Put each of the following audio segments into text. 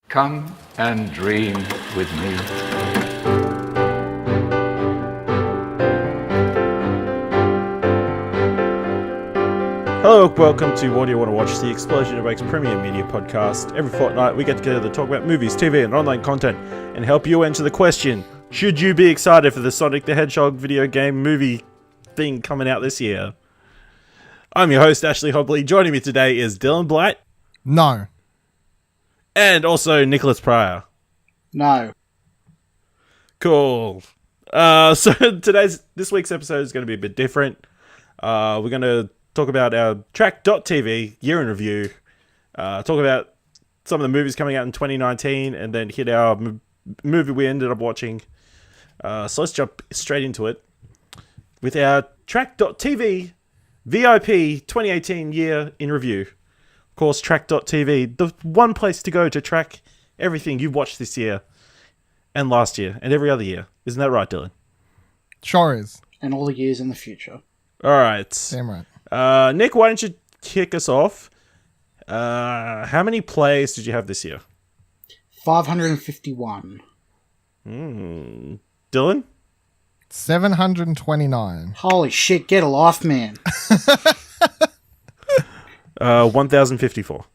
Come and dream with me. Hello, welcome to What Do You Want to Watch, the Explosion Awakes premium media podcast. Every fortnight we get together to talk about movies, TV and online content and help you answer the question, should you be excited for the Sonic the Hedgehog video game movie thing coming out this year? I'm your host, Ashley Hobley. Joining me today is Dylan Blight. No. And also Nicholas Pryor. No. Cool. So this week's episode is going to be a bit different. We're going to talk about our Trakt.tv year in review, talk about some of the movies coming out in 2019, and then hit our movie we ended up watching. So let's jump straight into it with our Trakt.tv VIP 2018 year in review. Of course, Trakt.tv, the one place to go to track everything you've watched this year and last year and every other year. Isn't that right, Dylan? Sure is. And all the years in the future. All right. Damn right. Nick, why don't you kick us off? How many plays did you have this year? 551. Dylan? 729. Holy shit, get a life, man. 1,054.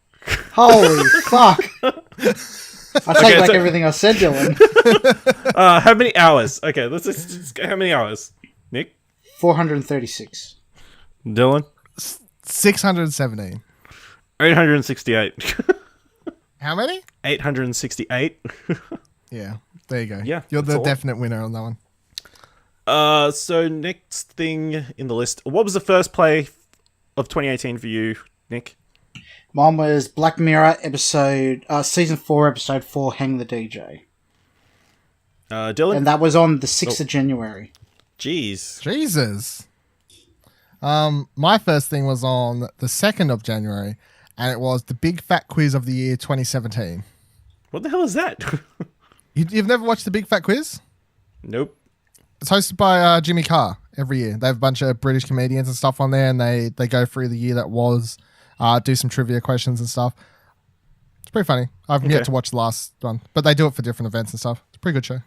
Holy fuck. I take back everything I said, Dylan. How many hours? Okay, let's just how many hours? Nick? 436. Dylan? 617. 868. How many? 868. Yeah, there you go. Yeah, You're that's the a definite winner on that one. So next thing in the list. What was the first play of 2018 for you, Nick? Mine was Black Mirror season 4, episode 4, Hang the DJ. Dylan? And that was on the 6th of January. Jeez. Jesus. My first thing was on the 2nd of January, and it was the Big Fat Quiz of the Year 2017. What the hell is that? You've never watched the Big Fat Quiz? Nope. It's hosted by Jimmy Carr every year. They have a bunch of British comedians and stuff on there, and they go through the year that was, do some trivia questions and stuff. It's pretty funny. I've yet to watch the last one, but they do it for different events and stuff. It's a pretty good show.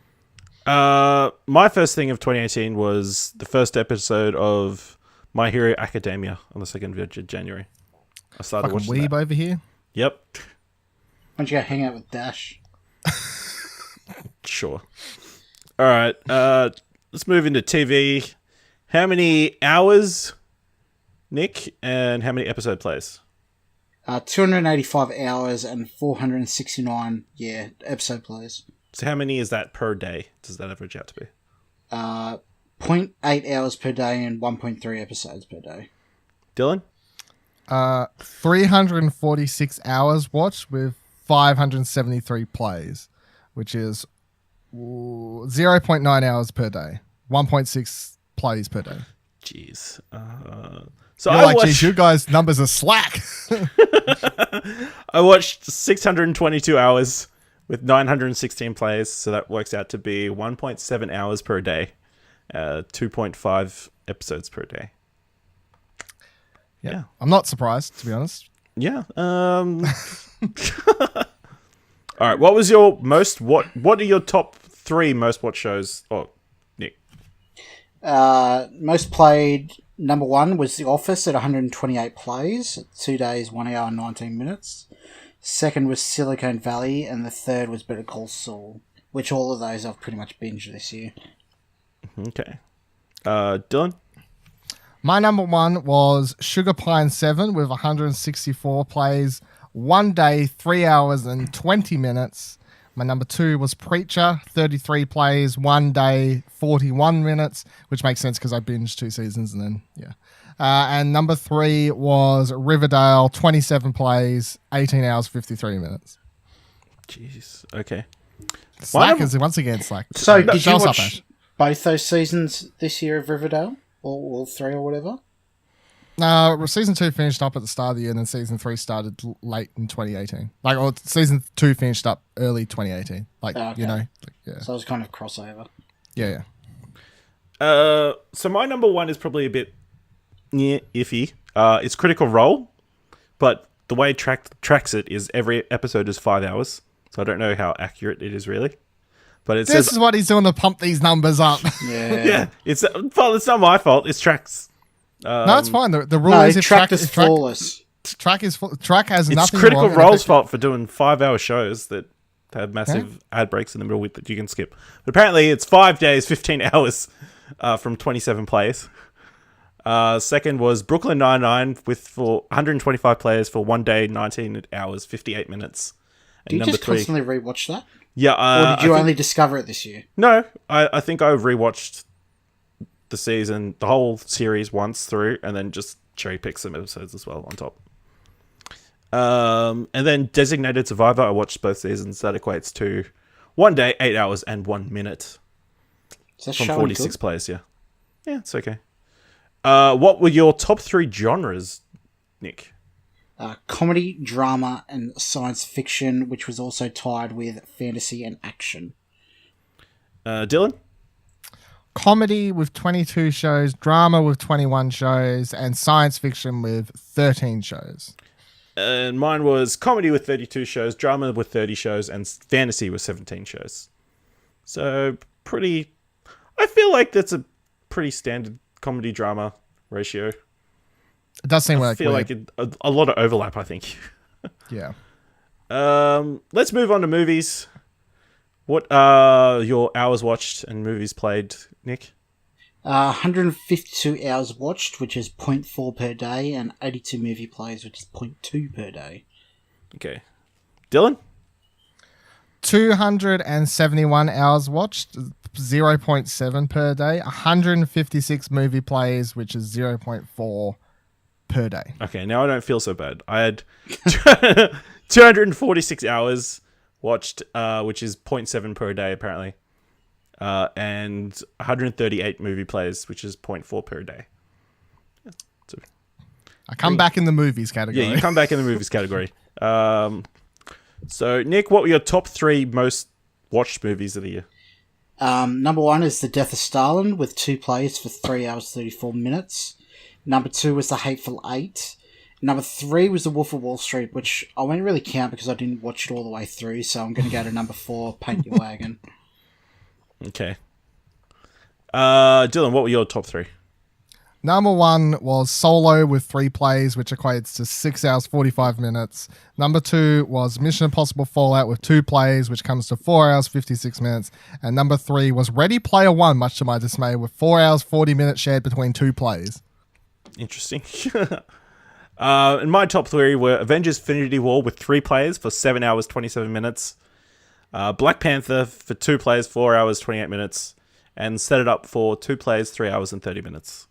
My first thing of 2018 was the first episode of My Hero Academia on the 2nd of January. I started Fucking watching weeb that. over here. Yep. Why don't you go hang out with Dash? Sure. All right. Let's move into TV. How many hours, Nick, and how many episode plays? 285 hours and 469, episode plays. So how many is that per day? Does that average out to be? 0.8 hours per day and 1.3 episodes per day. Dylan? 346 hours watched with 573 plays, which is 0.9 hours per day, 1.6 plays per day. Jeez. Geez, you guys' numbers are slack. I watched 622 hours with 916 plays, so that works out to be 1.7 hours per day, 2.5 episodes per day. Yeah. I'm not surprised, to be honest. Yeah. All right. What was your what are your top 3 most watched shows? Oh, Nick. Most played, number 1 was The Office at 128 plays, 2 days, 1 hour and 19 minutes. Second was Silicon Valley, and the third was Better Call Saul, which all of those I've pretty much binged this year. Okay. Dylan? My number 1 was Sugar Pine 7 with 164 plays, 1 day, 3 hours and 20 minutes. My number 2 was Preacher, 33 plays, 1 day, 41 minutes, which makes sense because I binged 2 seasons and then, yeah. And number 3 was Riverdale, 27 plays, 18 hours, 53 minutes. Jeez. Okay. Slack is once again slack. So, did you Show us up, watch Ash. both those seasons this year of Riverdale? All 3 or whatever? Season 2 finished up at the start of the year, and then season 3 started late in 2018. Season 2 finished up early 2018. Okay. Yeah. So it was kind of crossover. Yeah. So my number 1 is probably a bit iffy. It's Critical Role, but the way Trakt tracks it is every episode is 5 hours. so I don't know how accurate it is really. But it This says is what he's doing to pump these numbers up. yeah, it's not my fault. It's Trakt's. No, it's fine. The rule No, is if Trakt is flawless. Trakt has It's nothing Critical wrong, and Role's if it- fault for doing 5-hour shows that have massive ad breaks in the middle with that you can skip. But apparently, it's 5 days, 15 hours from 27 plays. Second was Brooklyn Nine-Nine for 125 players for 1 day, 19 hours, 58 minutes. And Do you number just 3, constantly rewatch that? yeah. Or did you only discover it this year? No, I think I've rewatched the season, the whole series once through, and then just cherry pick some episodes as well on top. And then Designated Survivor, I watched both seasons. That equates to 1 day, 8 hours, and 1 minute Is that from show 46 good? players. Yeah, it's okay. What were your top 3 genres, Nick? Comedy, drama, and science fiction, which was also tied with fantasy and action. Dylan? comedy with 22 shows, drama with 21 shows, and science fiction with 13 shows. And mine was comedy with 32 shows, drama with 30 shows, and fantasy with 17 shows. So pretty... I feel like that's a pretty standard comedy drama ratio. It does seem I like feel weird. like a lot of overlap, I think. Yeah. Let's move on to movies. What are your hours watched and movies played, Nick? 152 hours watched, which is 0.4 per day, and 82 movie plays, which is 0.2 per day. Okay. Dylan? 271 hours watched, 0.7 per day. 156 movie plays, which is 0.4 per day. Okay, now I don't feel so bad. I had 246 hours watched, which is 0.7 per day, apparently. And 138 movie plays, which is 0.4 per day. So, I come back in the movies category. yeah, you come back in the movies category. So, Nick, what were your top 3 most watched movies of the year? Number 1 is The Death of Stalin, with 2 plays for 3 hours 34 minutes. Number 2 was The Hateful Eight. Number 3 was The Wolf of Wall Street, which I won't really count because I didn't watch it all the way through, so I'm going to go to number 4, Paint Your Wagon. Okay. Dylan, what were your top 3? Number 1 was Solo with 3 plays, which equates to 6 hours 45 minutes. Number 2 was Mission Impossible Fallout with 2 plays, which comes to 4 hours 56 minutes. And number 3 was Ready Player One, much to my dismay, with 4 hours 40 minutes shared between 2 plays. Interesting. And my top 3 were Avengers Infinity War with 3 plays for 7 hours 27 minutes. Black Panther for 2 plays, 4 hours 28 minutes. And Set It Up for 2 plays, 3 hours and 30 minutes.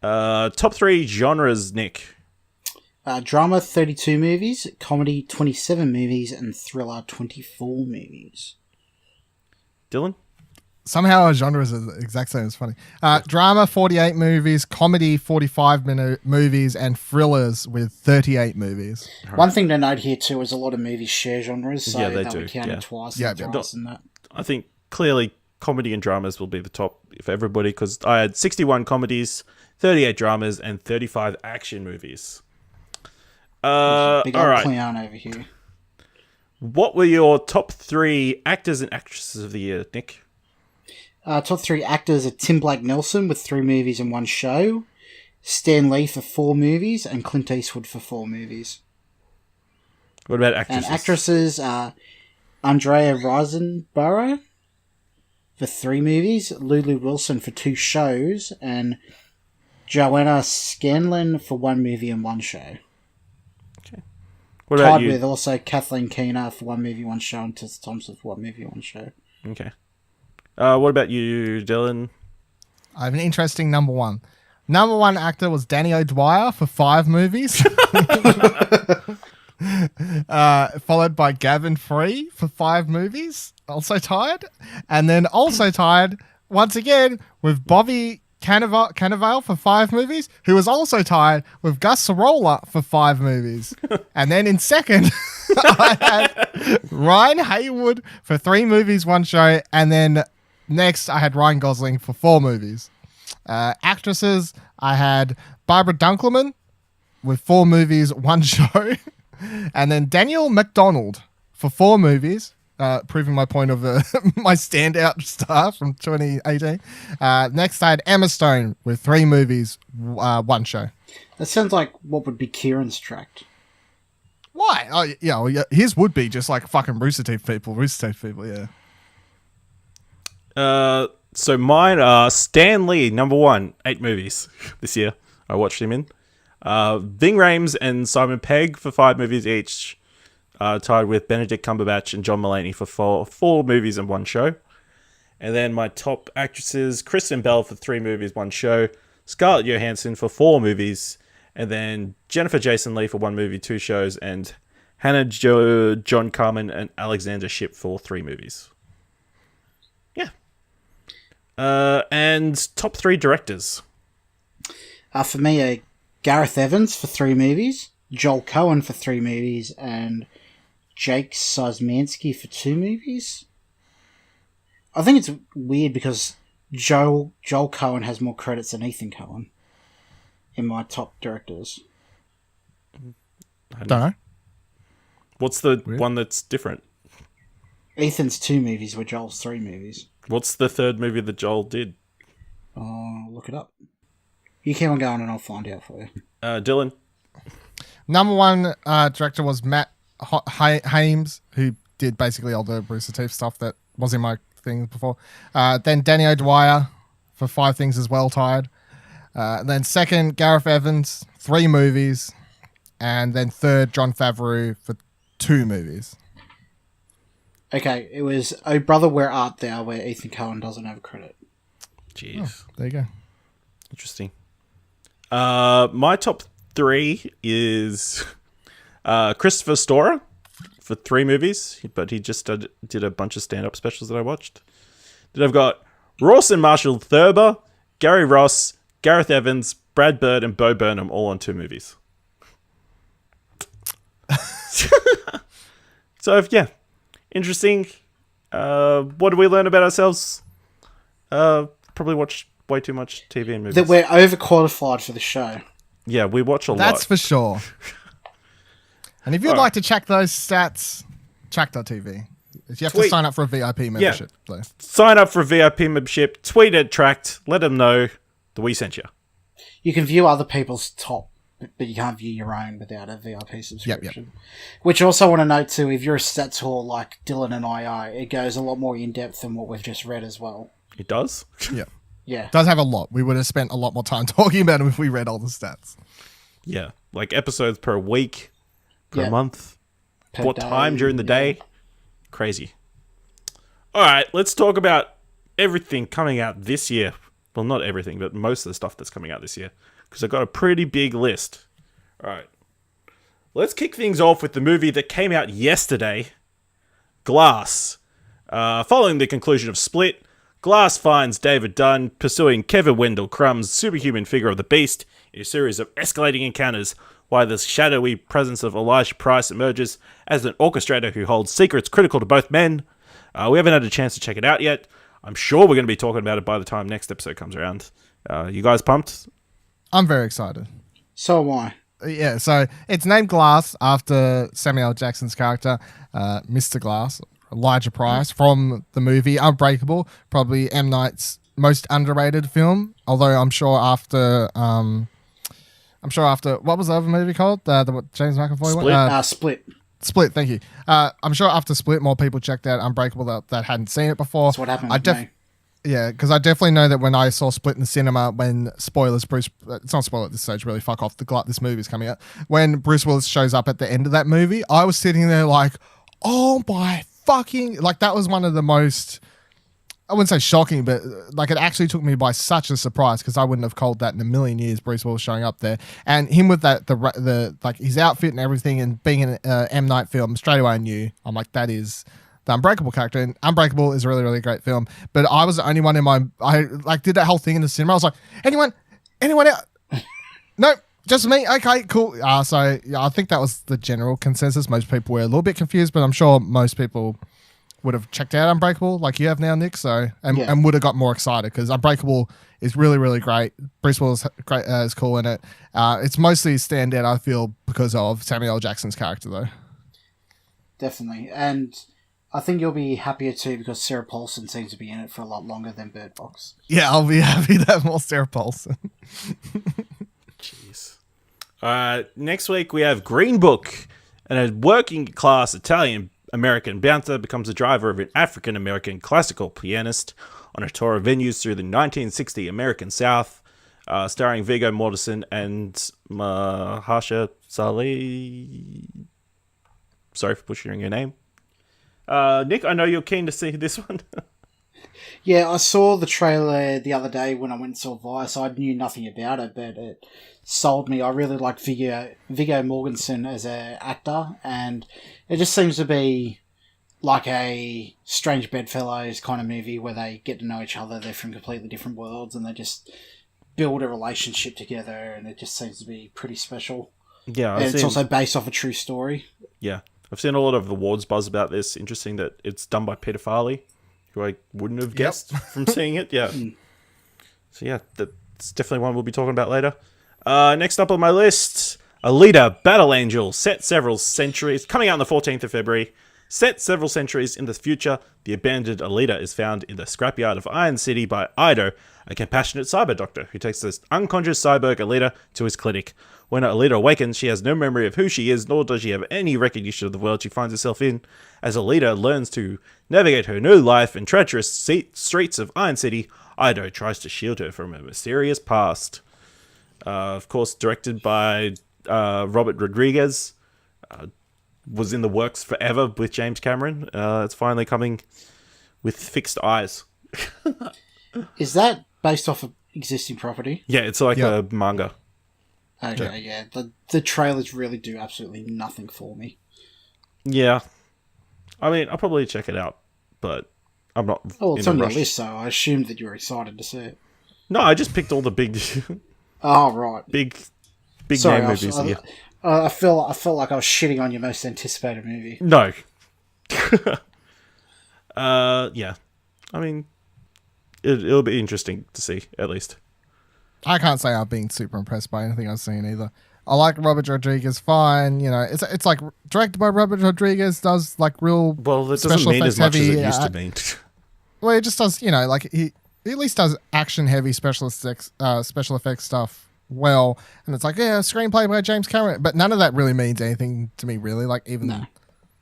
Top 3 genres, Nick. Drama, 32 movies. Comedy, 27 movies. And thriller, 24 movies. Dylan? Somehow our genres are the exact same. It's funny. Drama, 48 movies. Comedy, 45 movies. And thrillers with 38 movies. One thing to note here, too, is a lot of movies share genres, so Yeah, they that do, we counted yeah. twice. Yeah, and yeah. thrice and that. I think clearly comedy and dramas will be the top for everybody because I had 61 comedies, 38 dramas, and 35 action movies. Big All old right. clown over here. What were your top 3 actors and actresses of the year, Nick? Top 3 actors are Tim Blake Nelson with 3 movies and 1 show, Stan Lee for 4 movies, and Clint Eastwood for 4 movies. What about actresses? And actresses are Andrea Riseborough for 3 movies, Lulu Wilson for 2 shows, and Joanna Scanlon for 1 movie and 1 show. What about Tied you? with also Kathleen Keener for 1 movie, 1 show, and Tessa Thompson for 1 movie, 1 show. Okay. What about you, Dylan? I have an interesting number 1. Number 1 actor was Danny O'Dwyer for 5 movies. Followed by Gavin Free for 5 movies, also tied. And then also tied, once again, with Bobby Cannavale for 5 movies, who was also tied with Gus Sorolla for 5 movies. And then in second, I had Ryan Haywood for 3 movies, 1 show. And then next, I had Ryan Gosling for 4 movies. Actresses, I had Barbara Dunkleman with 4 movies, 1 show. And then Daniel McDonald for 4 movies, proving my point of my standout star from 2018. Next, I had Emma Stone with 3 movies, 1 show. That sounds like what would be Kieran's Trakt. Why? Oh, yeah, well, yeah, his would be just like fucking Rooster Teeth people. Rooster Teeth people, yeah. So mine are Stan Lee, number 1, 8 movies this year. I watched him in. Ving Rhames and Simon Pegg for 5 movies each. Tied with Benedict Cumberbatch and John Mulaney for 4 movies and 1 show. And then my top actresses, Kristen Bell for 3 movies, 1 show. Scarlett Johansson for 4 movies. And then Jennifer Jason Leigh for 1 movie, 2 shows. And Hannah John Carmen and Alexander Shipp for 3 movies. Yeah. And top 3 directors. For me, Gareth Evans for 3 movies, Joel Cohen for 3 movies, and Jake Szymanski for 2 movies. I think it's weird because Joel Cohen has more credits than Ethan Cohen in my top directors. Don't know. What's the one that's different? Ethan's 2 movies where Joel's 3 movies. What's the third movie that Joel did? Look it up. You keep on going and I'll find out for you. Dylan? Number 1 director was Matt Hames, who did basically all the Rooster Teeth stuff that was in my thing before. Then Danny O'Dwyer for 5 things as well, tied. Then second, Gareth Evans, 3 movies. And then third, Jon Favreau for 2 movies. Okay, it was Oh Brother, Where Art Thou, where Ethan Cohen doesn't have credit. Jeez. Oh, there you go. Interesting. My top 3 is Christopher Storer for 3 movies, but he just did a bunch of stand-up specials that I watched. Then I've got Rawson Marshall Thurber, Gary Ross, Gareth Evans, Brad Bird, and Bo Burnham all on 2 movies. So, yeah. Interesting. What do we learn about ourselves? Probably watch way too much TV and movies. That we're overqualified for the show. Yeah, we watch a lot. That's for sure. And if you'd like to check those stats, Trakt.tv. You have to sign up for a VIP membership. Yeah. Sign up for a VIP membership. Tweet at Trakt. Let them know that we sent you. You can view other people's top, but you can't view your own without a VIP subscription. Yep. Which I also want to note too, if you're a stats whore like Dylan and I are, it goes a lot more in depth than what we've just read as well. It does? Yeah. Yeah. It does have a lot. We would have spent a lot more time talking about them if we read all the stats. Yeah. Like episodes per week, per month, per what day, time during the day. Crazy. All right, let's talk about everything coming out this year. Well, not everything, but most of the stuff that's coming out this year. Because I've got a pretty big list. All right. Let's kick things off with the movie that came out yesterday, Glass. Following the conclusion of Split, Glass finds David Dunn pursuing Kevin Wendell Crumb's superhuman figure of the Beast in a series of escalating encounters while the shadowy presence of Elijah Price emerges as an orchestrator who holds secrets critical to both men. We haven't had a chance to check it out yet. I'm sure we're going to be talking about it by the time next episode comes around. You guys pumped? I'm very excited. So am I. Yeah, so it's named Glass after Samuel L. Jackson's character, Mr. Glass, Elijah Price, from the movie Unbreakable, probably M. Night's most underrated film. Although I'm sure after what was the other movie called? The James McAvoy one? Split. Split, thank you. I'm sure after Split, more people checked out Unbreakable that hadn't seen it before. That's what happened with me. Yeah, because I definitely know that when I saw Split in the cinema, when spoilers, it's not spoiler at this stage, really, fuck off, this movie's coming out. When Bruce Willis shows up at the end of that movie, I was sitting there like, oh my fucking, like that was one of the most, I wouldn't say shocking, but like it actually took me by such a surprise because I wouldn't have called that in a million years, Bruce Willis showing up there. And him with that, the like his outfit and everything and being in an M. Night film, straight away I knew, I'm like, that is the Unbreakable character. And Unbreakable is a really, really great film. But I was the only one I like did that whole thing in the cinema. I was like, anyone out? No, just me. Okay, cool. So yeah, I think that was the general consensus. Most people were a little bit confused, but I'm sure most people would have checked out Unbreakable like you have now, Nick. So and would have got more excited because Unbreakable is really, really great. Bruce Willis is cool in it. It's mostly standout, I feel, because of Samuel L. Jackson's character though. definitely. And I think you'll be happier too because Sarah Paulson seems to be in it for a lot longer than Bird Box. Yeah, I'll be happy to have more Sarah Paulson. Jeez. Next week we have Green Book, and a working-class Italian-American bouncer becomes the driver of an African-American classical pianist on a tour of venues through the 1960 American South, starring Viggo Mortensen and Mahershala Ali. Sorry for butchering your name. Nick, I know you're keen to see this one. Yeah, I saw the trailer the other day when I went and saw Vice. I knew nothing about it, but it sold me. I really like Viggo Mortensen as an actor, and it just seems to be like a Strange Bedfellows kind of movie where they get to know each other. They're from completely different worlds, and they just build a relationship together, and it just seems to be pretty special. Yeah, and it's also based off a true story. Yeah, I've seen a lot of awards buzz about this. Interesting that it's done by Peter Farley, who I wouldn't have guessed from seeing it. Yeah. So yeah, that's definitely one we'll be talking about later. Next up on my list, Alita Battle Angel, coming out on the 14th of February. Set several centuries in the future, the abandoned Alita is found in the scrapyard of Iron City by Ido, a compassionate cyber doctor who takes this unconscious cyborg Alita to his clinic. When Alita awakens, she has no memory of who she is, nor does she have any recognition of the world she finds herself in. As Alita learns to navigate her new life in treacherous streets of Iron City, Ido tries to shield her from a mysterious past. Of course, directed by Robert Rodriguez. Was in the works forever with James Cameron. It's finally coming with fixed eyes. Is that based off of existing property? Yeah, it's like a manga. Okay, yeah. The trailers really do absolutely nothing for me. Yeah. I mean, I'll probably check it out, but I'm not it's in on a your rush. list, so I assumed that you were excited to see it. No, I just picked all the big Oh, right. big Sorry, name movies. I felt like I was shitting on your most anticipated movie. No. Yeah. I mean, it'll be interesting to see, at least. I can't say I've been super impressed by anything I've seen either. I like Robert Rodriguez fine. You know, it's like directed by Robert Rodriguez, does like real Well, that doesn't special mean effects as much heavy, as it used to mean. Well, he just does, you know, like he at least does action heavy special effects stuff well, and it's like, yeah, screenplay by James Cameron, but none of that really means anything to me, really. Like even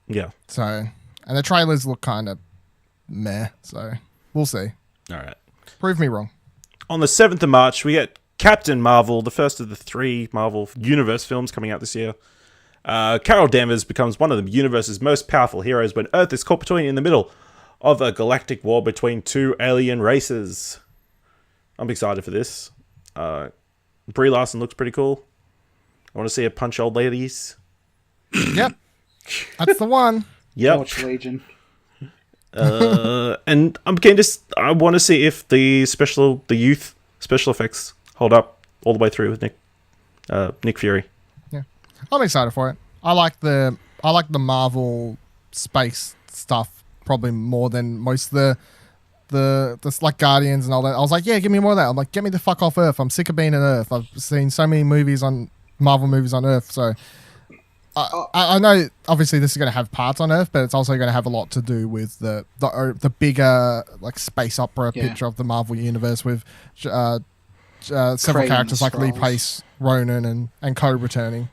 Yeah. so, and the trailers look kind of meh. So we'll see. All right. Prove me wrong. On the 7th of March, we get Captain Marvel, the first of the 3 Marvel Universe films coming out this year. Carol Danvers becomes one of the universe's most powerful heroes when Earth is caught between in the middle of a galactic war between 2 alien races. I'm excited for this. Brie Larson looks pretty cool. I want to see her punch old ladies. Yep, that's the one. Yep. Watch Legion. And I'm keen to. I want to see if the youth special effects hold up all the way through with Nick Fury. Yeah, I'm excited for it. I like the Marvel space stuff probably more than most of the like Guardians and all that. I was like, yeah, give me more of that. I'm like, get me the fuck off Earth. I'm sick of being on Earth. I've seen so many Marvel movies on Earth, so I know obviously this is going to have parts on Earth, but it's also going to have a lot to do with the bigger like space opera picture of the Marvel universe with several characters like Lee Pace, Ronan, and co returning.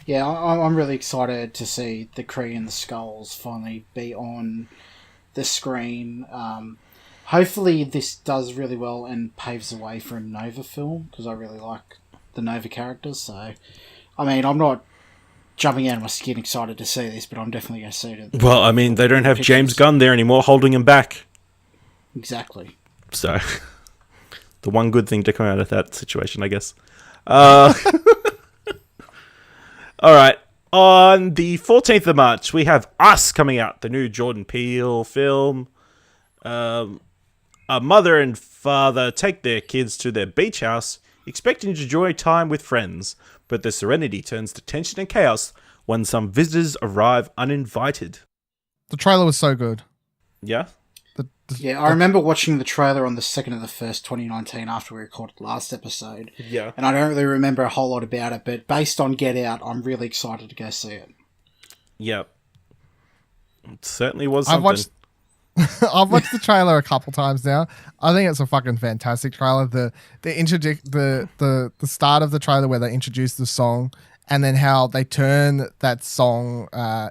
Yeah, I'm really excited to see the Kree and the Skulls finally be on the screen. Hopefully this does really well and paves the way for a Nova film, because I really like the Nova characters. So, I mean, I'm not jumping out of my skin excited to see this, but I'm definitely going to see it. Well, I mean, they don't have James Gunn there anymore holding him back. Exactly. So, the one good thing to come out of that situation, I guess. All right. On the 14th of March, we have Us coming out, the new Jordan Peele film. A mother and father take their kids to their beach house, expecting to enjoy time with friends, but the serenity turns to tension and chaos when some visitors arrive uninvited. The trailer was so good. Yeah? I remember watching the trailer on the 2nd of the 1st, 2019, after we recorded last episode. Yeah. And I don't really remember a whole lot about it, but based on Get Out, I'm really excited to go see it. Yeah. It certainly was I've something. watched I've watched the trailer a couple times now. I think it's a fucking fantastic trailer. The start of the trailer where they introduce the song, and then how they turn that song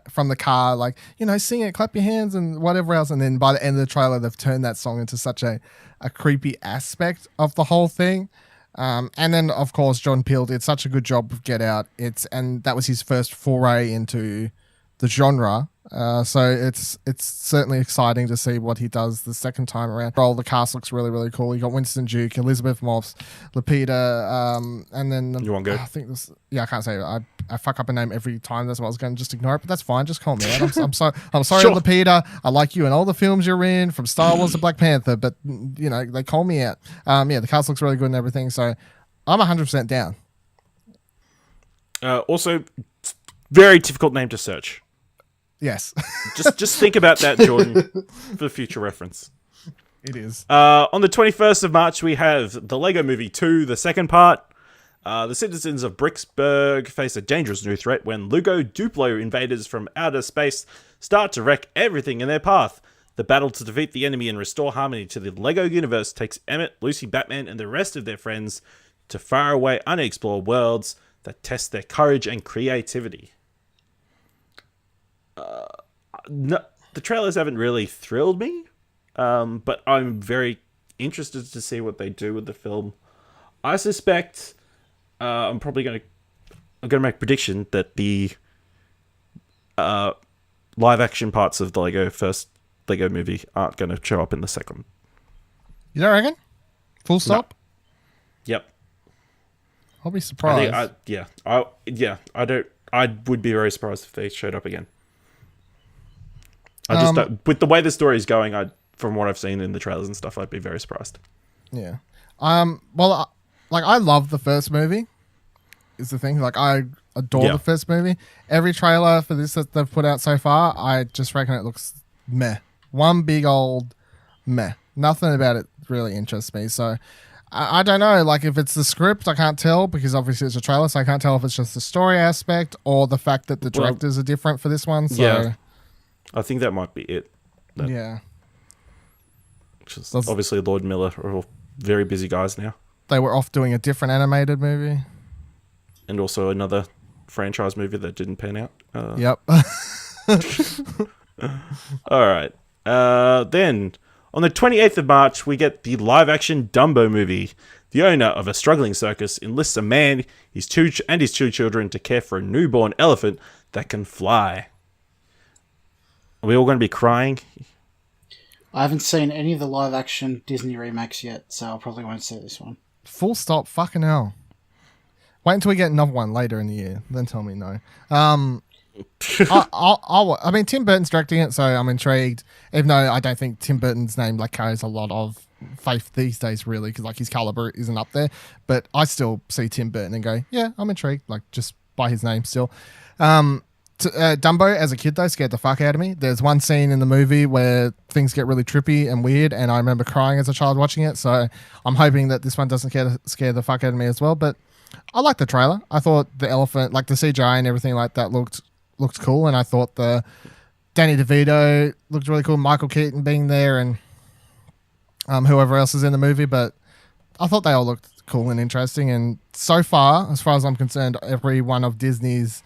from the car, like, sing it, clap your hands, and whatever else. And then by the end of the trailer, they've turned that song into such a creepy aspect of the whole thing. And then, of course, John Peel did such a good job with Get Out. And that was his first foray into the genre. So it's certainly exciting to see what he does the second time around. The cast looks really, really cool. You got Winston Duke, Elizabeth Moss, Lupita, and then You want to go? I think this. Yeah, I can't say it. I fuck up a name every time. That's why I was going to just ignore it. But that's fine. Just call me out. I'm sorry, Sure. Lupita. I like you in all the films you're in, from Star Wars to Black Panther. But they call me out. The cast looks really good and everything. So I'm 100% down. Also, very difficult name to search. Yes, Just think about that, Jordan, for future reference. it is. On the 21st of March, we have the Lego Movie 2, the second part. The citizens of Bricksburg face a dangerous new threat when Lugo Duplo invaders from outer space start to wreck everything in their path. The battle to defeat the enemy and restore harmony to the Lego universe takes Emmett, Lucy, Batman, and the rest of their friends to faraway, unexplored worlds that test their courage and creativity. No, the trailers haven't really thrilled me, but I'm very interested to see what they do with the film. I suspect I'm going to make a prediction that the live action parts of the first Lego movie aren't going to show up in the second. You don't reckon? Full stop? Yep. I'll be surprised. I would be very surprised if they showed up again. I just don't, with the way the story is going, from what I've seen in the trailers and stuff, I'd be very surprised. Yeah. Well, I love the first movie. Is the thing. Like, I adore the first movie. Every trailer for this that they've put out so far, I just reckon it looks meh. One big old meh. Nothing about it really interests me. So I don't know. Like, if it's the script, I can't tell, because obviously it's a trailer, so I can't tell if it's just the story aspect or the fact that the directors are different for this one. So yeah. I think that might be it. Yeah. Which is obviously Lord Miller are all very busy guys now. They were off doing a different animated movie. And also another franchise movie that didn't pan out. Yep. All right. Then, on the 28th of March, we get the live-action Dumbo movie. The owner of a struggling circus enlists a man, his two children, to care for a newborn elephant that can fly. Are we all going to be crying? I haven't seen any of the live-action Disney remakes yet, so I probably won't see this one. Full stop. Fucking hell. Wait until we get another one later in the year. Then tell me no. I mean, Tim Burton's directing it, so I'm intrigued. Even though I don't think Tim Burton's name carries a lot of faith these days, really, because his caliber isn't up there. But I still see Tim Burton and go, yeah, I'm intrigued. Just by his name still. Dumbo, as a kid, though, scared the fuck out of me. There's one scene in the movie where things get really trippy and weird, and I remember crying as a child watching it. So I'm hoping that this one doesn't scare the fuck out of me as well. But I like the trailer. I thought the elephant, the CGI and everything like that, looked cool, and I thought the Danny DeVito looked really cool. Michael Keaton being there, and whoever else is in the movie. But I thought they all looked cool and interesting. And so far as I'm concerned, every one of Disney's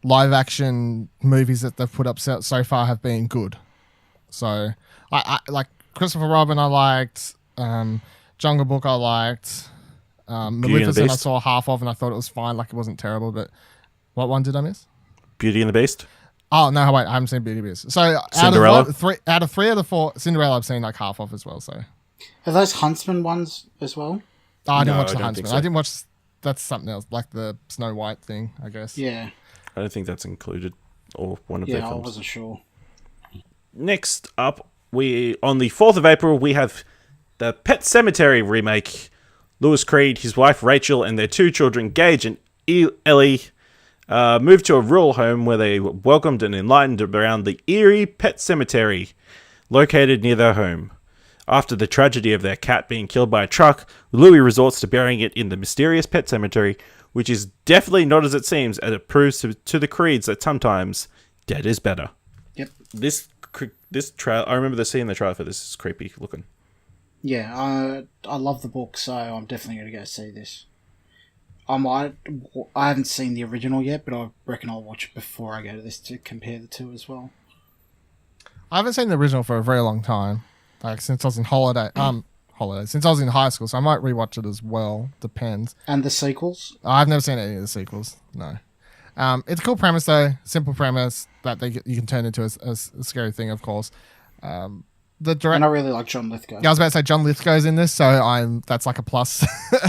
live action movies that they've put up so far have been good. So I like Christopher Robin, I liked Jungle Book, I liked Maleficent. I saw half of and I thought it was fine, it wasn't terrible. But what one did I miss? Beauty and the Beast. Oh no, wait, I haven't seen Beauty and the Beast. So Cinderella? out of three of the four, Cinderella I've seen half of as well. So Are those Huntsman ones as well? Oh, I didn't No, watch I the don't Huntsman. think so. I didn't watch. That's something else, like the Snow White thing, I guess. Yeah. I don't think that's included, or one of their Yeah, I films. wasn't sure. Next up, on the 4th of April, we have the Pet Sematary remake. Louis Creed, his wife Rachel, and their two children, Gage and Ellie, moved to a rural home where they were welcomed and enlightened around the eerie Pet Cemetery, located near their home. After the tragedy of their cat being killed by a truck, Louis resorts to burying it in the mysterious pet cemetery, which is definitely not as it seems, as it proves to the Creeds that sometimes dead is better. Yep. this trailer, I remember seeing the trailer for this. Is creepy looking. Yeah, I love the book, so I'm definitely going to go see this. I haven't seen the original yet, but I reckon I'll watch it before I go to this to compare the two as well. I haven't seen the original for a very long time, like since I was in since I was in high school, so I might rewatch it as well. Depends. And the sequels? I've never seen any of the sequels. No. It's a cool premise though. Simple premise that you can turn into a scary thing, of course. And I really like John Lithgow. Yeah, I was about to say John Lithgow's in this, so that's like a plus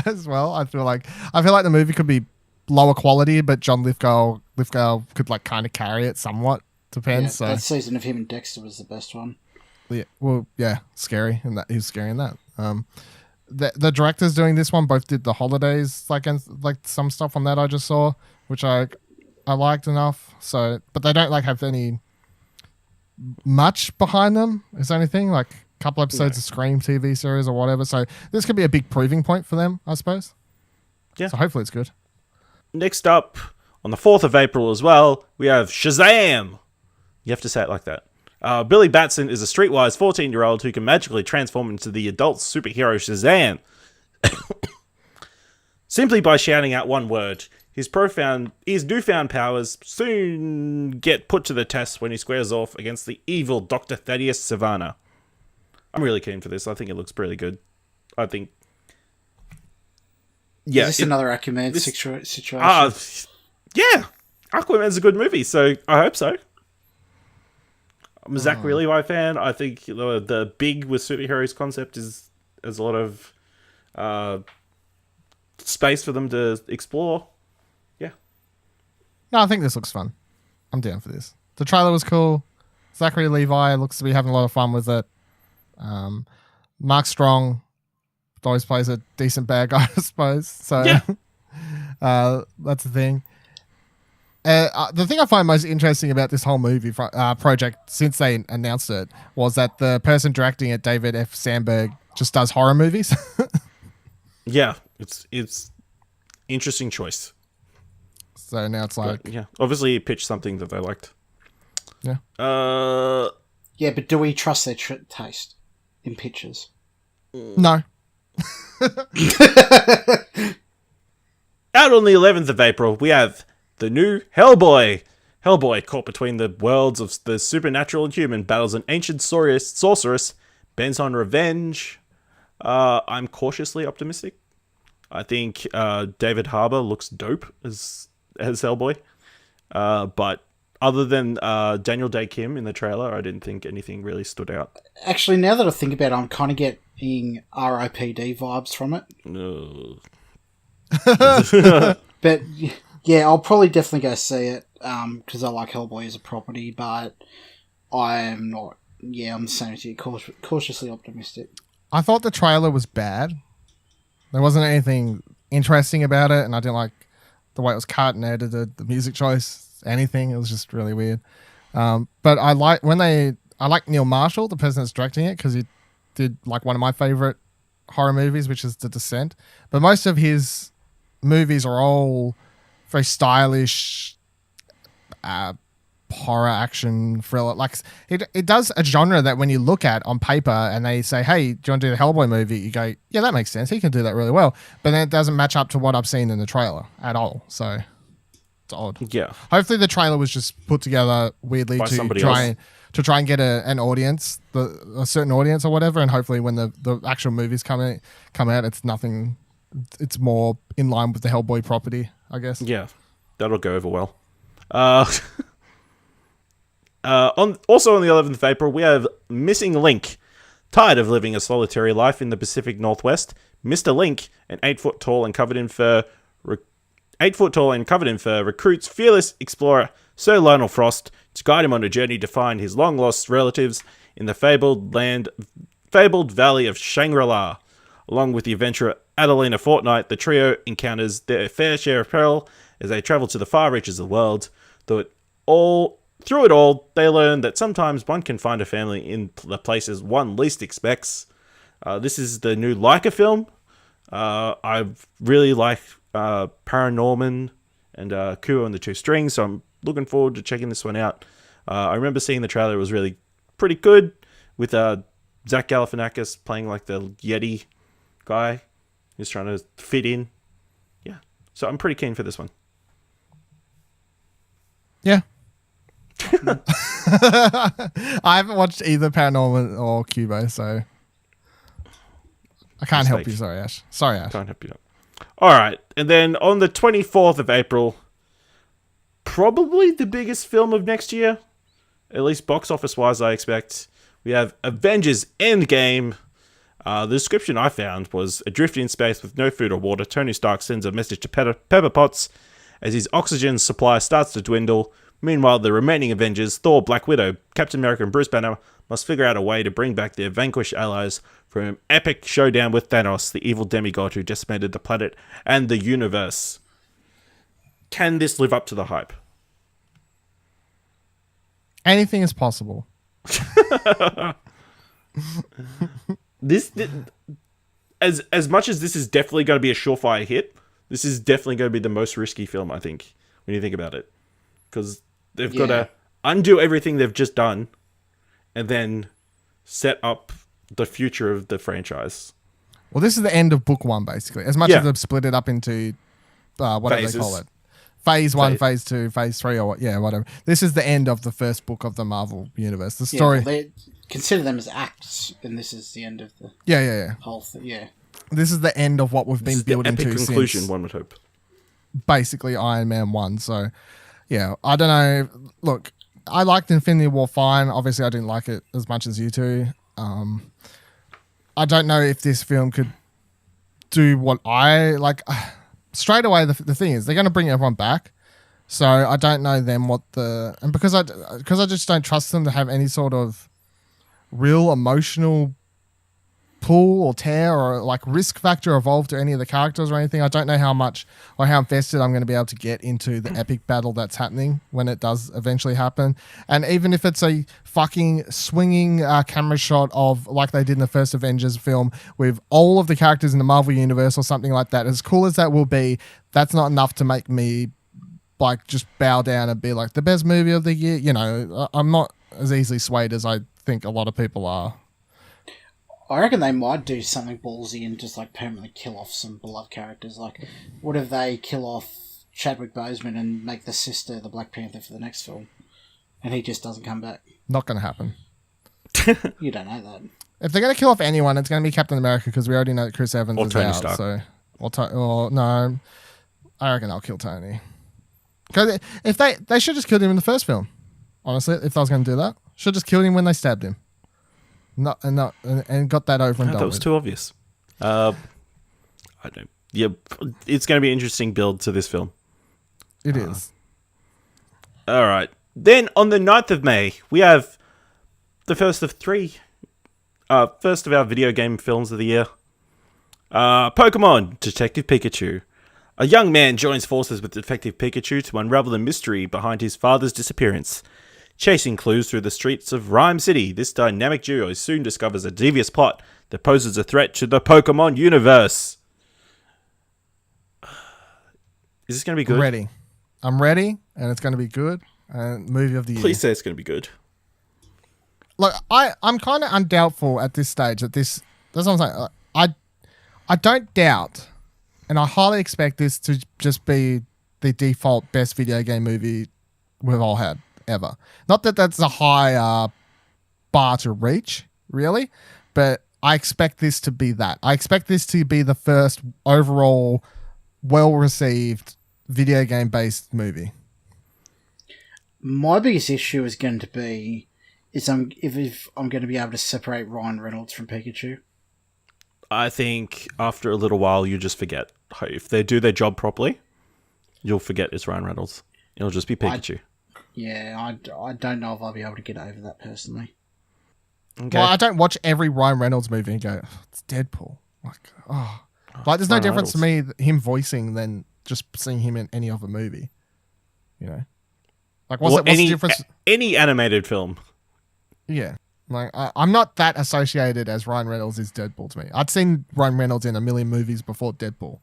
as well. I feel like the movie could be lower quality, but John Lithgow could like kind of carry it somewhat. Depends. Yeah, that season of him and Dexter was the best one. Yeah, well, yeah, scary, and that he's scary in that. The directors doing this one both did The Holidays, like some stuff on that I just saw, which I liked enough. So, but they don't like have any much behind them. Is there anything like a couple episodes of Scream TV series or whatever? So this could be a big proving point for them, I suppose. Yeah. So hopefully it's good. Next up, on the 4th of April as well, we have Shazam! You have to say it like that. Billy Batson is a streetwise 14-year-old who can magically transform into the adult superhero Shazam. Simply by shouting out one word. His newfound powers soon get put to the test when he squares off against the evil Dr. Thaddeus Savannah. I'm really keen for this. I think it looks pretty good. I think... Yeah, Is this another Aquaman situation? Yeah! Aquaman's a good movie, so I hope so. I'm a Zach Levi fan. I think the big with superheroes concept has a lot of space for them to explore. Yeah. No, I think this looks fun. I'm down for this. The trailer was cool. Zachary Levi looks to be having a lot of fun with it. Mark Strong always plays a decent bad guy, I suppose. So yeah. That's the thing. The thing I find most interesting about this whole movie project since they announced it was that the person directing it, David F. Sandberg, just does horror movies. Yeah, it's interesting choice. So now it's like... But, yeah, obviously he pitched something that they liked. Yeah. Yeah, but do we trust their taste in pictures? No. Out on the 11th of April, we have the new Hellboy. Hellboy, caught between the worlds of the supernatural and human, battles an ancient sorceress, bends on revenge. I'm cautiously optimistic. I think David Harbour looks dope as Hellboy. But other than Daniel Day Kim in the trailer, I didn't think anything really stood out. Actually, now that I think about it, I'm kind of getting RIPD vibes from it. No. But yeah, I'll probably definitely go see it because I like Hellboy as a property, but I am not. Yeah, I'm the same as you, cautiously optimistic. I thought the trailer was bad. There wasn't anything interesting about it, and I didn't like the way it was cut and edited, the music choice, anything. It was just really weird. But I like Neil Marshall, the person that's directing it, because he did like one of my favorite horror movies, which is The Descent. But most of his movies are all very stylish horror action thriller. Like it does a genre that when you look at on paper and they say, hey, do you want to do the Hellboy movie? You go, yeah, that makes sense. He can do that really well. But then it doesn't match up to what I've seen in the trailer at all. So it's odd. Yeah. Hopefully the trailer was just put together weirdly By to try and get an audience, a certain audience or whatever. And hopefully when the actual movies come out, it's nothing. It's more in line with the Hellboy property, I guess. Yeah, that'll go over well. Also on the 11th of April, we have Missing Link. Tired of living a solitary life in the Pacific Northwest, Mr. Link, an 8 foot tall and covered in fur, recruits fearless explorer Sir Lionel Frost to guide him on a journey to find his long lost relatives in the fabled valley of Shangri-La. Along with the adventurer Adelina Fortnight, the trio encounters their fair share of peril as they travel to the far reaches of the world. Through it all, they learn that sometimes one can find a family in the places one least expects. This is the new Leica film. I really like Paranorman and Kuo and the Two Strings, so I'm looking forward to checking this one out. I remember seeing the trailer; it was really pretty good with Zach Galifianakis playing like the Yeti guy who's trying to fit in. Yeah, so I'm pretty keen for this one. Yeah. I haven't watched either Paranormal or Cubo, so I can't help you. Sorry, Ash. Can't help you. All right, and then on the 24th of April, probably the biggest film of next year, at least box office wise, I expect. We have Avengers Endgame. The description I found was: adrift in space with no food or water, Tony Stark sends a message to Pepper Potts as his oxygen supply starts to dwindle. Meanwhile, the remaining Avengers, Thor, Black Widow, Captain America, and Bruce Banner, must figure out a way to bring back their vanquished allies from an epic showdown with Thanos, the evil demigod who decimated the planet and the universe. Can this live up to the hype? Anything is possible. This as much as this is definitely going to be a surefire hit, this is definitely going to be the most risky film, I think, when you think about it. Because they've got to undo everything they've just done and then set up the future of the franchise. Well, this is the end of book one, basically. As much as they've split it up into, what Phases. do they call it? Phase 1, Phase 2, Phase 3, or whatever. This is the end of the first book of the Marvel universe. The story... Yeah, they consider them as acts, and this is the end of the whole thing. Yeah. This is the end of what we've been building the epic to conclusion, since one would hope. basically Iron Man 1. So, yeah, I don't know. Look, I liked Infinity War fine. Obviously, I didn't like it as much as you two. I don't know if this film could do what I like. Straight away, the thing is, they're going to bring everyone back. So I don't know them because I just don't trust them to have any sort of real emotional pull or tear or like risk factor evolved to any of the characters or anything. I don't know how much or how invested I'm going to be able to get into the epic battle that's happening when it does eventually happen. And even if it's a fucking swinging camera shot of like they did in the first Avengers film with all of the characters in the Marvel universe or something like that, as cool as that will be, that's not enough to make me like just bow down and be like the best movie of the year. You know, I'm not as easily swayed as I think a lot of people are. I reckon they might do something ballsy and just like permanently kill off some beloved characters. Like, what if they kill off Chadwick Boseman and make the sister the Black Panther for the next film, and he just doesn't come back? Not going to happen. You don't know that. If they're going to kill off anyone, it's going to be Captain America because we already know that Chris Evans is Tony out. Stark. So, no, I reckon I'll kill Tony. Because if they should just killed him in the first film. Honestly, if I was going to do that, should just killed him when they stabbed him. And got that over and done. That was too obvious. I don't know. Yeah, it's going to be an interesting build to this film. It is. All right. Then on the 9th of May, we have the first of our video game films of the year. Pokemon Detective Pikachu. A young man joins forces with Detective Pikachu to unravel the mystery behind his father's disappearance. Chasing clues through the streets of Rhyme City, this dynamic duo soon discovers a devious plot that poses a threat to the Pokemon universe. Is this going to be good? I'm ready, and it's going to be good. Movie of the year. Please say it's going to be good. Look, I'm kind of undoubtful at this stage that this... That's what I'm saying. I don't doubt, and I highly expect this to just be the default best video game movie we've all had. Ever. Not that that's a high bar to reach, really, but I expect this to be that. I expect this to be the first overall well-received video game-based movie. My biggest issue is going to be if I'm going to be able to separate Ryan Reynolds from Pikachu. I think after a little while, you just forget. If they do their job properly, you'll forget it's Ryan Reynolds. It'll just be Pikachu. I don't know if I'll be able to get over that personally. Okay. Well, I don't watch every Ryan Reynolds movie and go, it's Deadpool. Like there's no Ryan difference Reynolds. to me him voicing than just seeing him in any other movie. You know, like what's the difference? Any animated film. Yeah, like I'm not that associated as Ryan Reynolds is Deadpool to me. I'd seen Ryan Reynolds in a million movies before Deadpool.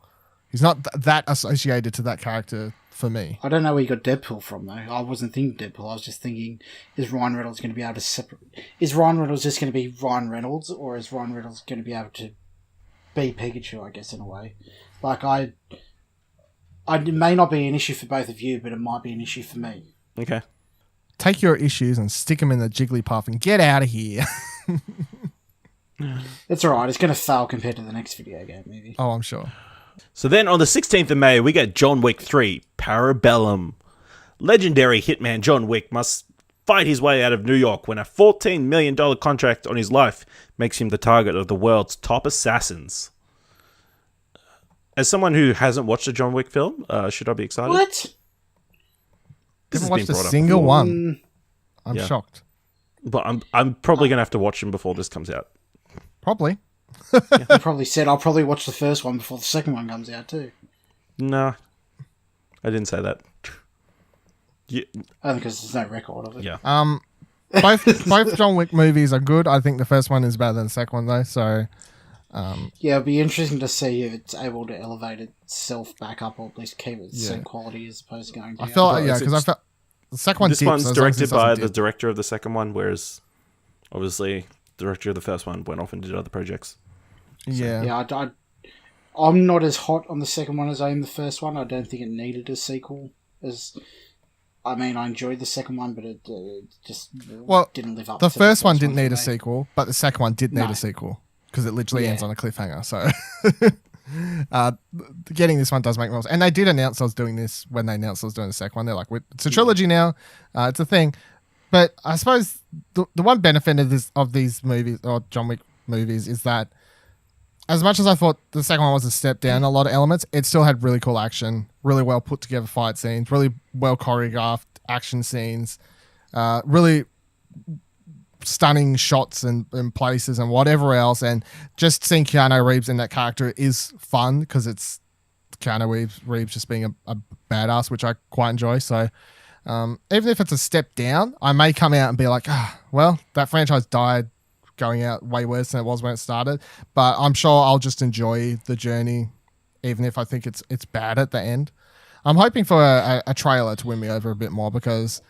He's not that associated to that character for me. I don't know where you got Deadpool from, though. I wasn't thinking Deadpool. I was just thinking, is Ryan Reynolds going to be able to separate... Is Ryan Reynolds just going to be Ryan Reynolds, or is Ryan Reynolds going to be able to be Pikachu, I guess, in a way? Like, it may not be an issue for both of you, but it might be an issue for me. Okay. Take your issues and stick them in the Jigglypuff and get out of here. It's alright. It's going to fail compared to the next video game movie. Oh, I'm sure. So then on the 16th of May, we get John Wick 3, Parabellum. Legendary hitman John Wick must fight his way out of New York when a $14 million contract on his life makes him the target of the world's top assassins. As someone who hasn't watched a John Wick film, should I be excited? What? This has Haven't watched been a brought up. single one. I'm Yeah. shocked. But I'm probably going to have to watch them before this comes out. Probably. I probably said I'll probably watch the first one before the second one comes out, too. No, I didn't say that. Only because there's no record of it. Yeah. Both John Wick movies are good. I think the first one is better than the second one, though. So, Yeah, it'll be interesting to see if it's able to elevate itself back up, or at least keep it the same quality as opposed to going down. I feel because I felt the second one. This dips, one's as long as directed this by doesn't the dip. director of the second one, whereas obviously the director of the first one went off and did other projects. Yeah. Yeah, I'm not as hot on the second one as I am the first one. I don't think it needed a sequel. I enjoyed the second one, but it just didn't live up. The to first one didn't need for a me. sequel, but the second one did need No. a sequel because it literally ends Yeah. on a cliffhanger. So, getting this one does make more sense. And they did announce I was doing this when they announced I was doing the second one. They're like, it's a trilogy now. It's a thing. But I suppose the one benefit of these movies, or John Wick movies, is that as much as I thought the second one was a step down, a lot of elements, it still had really cool action, really well put together fight scenes, really well choreographed action scenes, really stunning shots and places and whatever else. And just seeing Keanu Reeves in that character is fun because it's Keanu Reeves just being a badass, which I quite enjoy. So even if it's a step down, I may come out and be like, well, that franchise died going out way worse than it was when it started. But I'm sure I'll just enjoy the journey, even if I think it's bad at the end. I'm hoping for a trailer to win me over a bit more because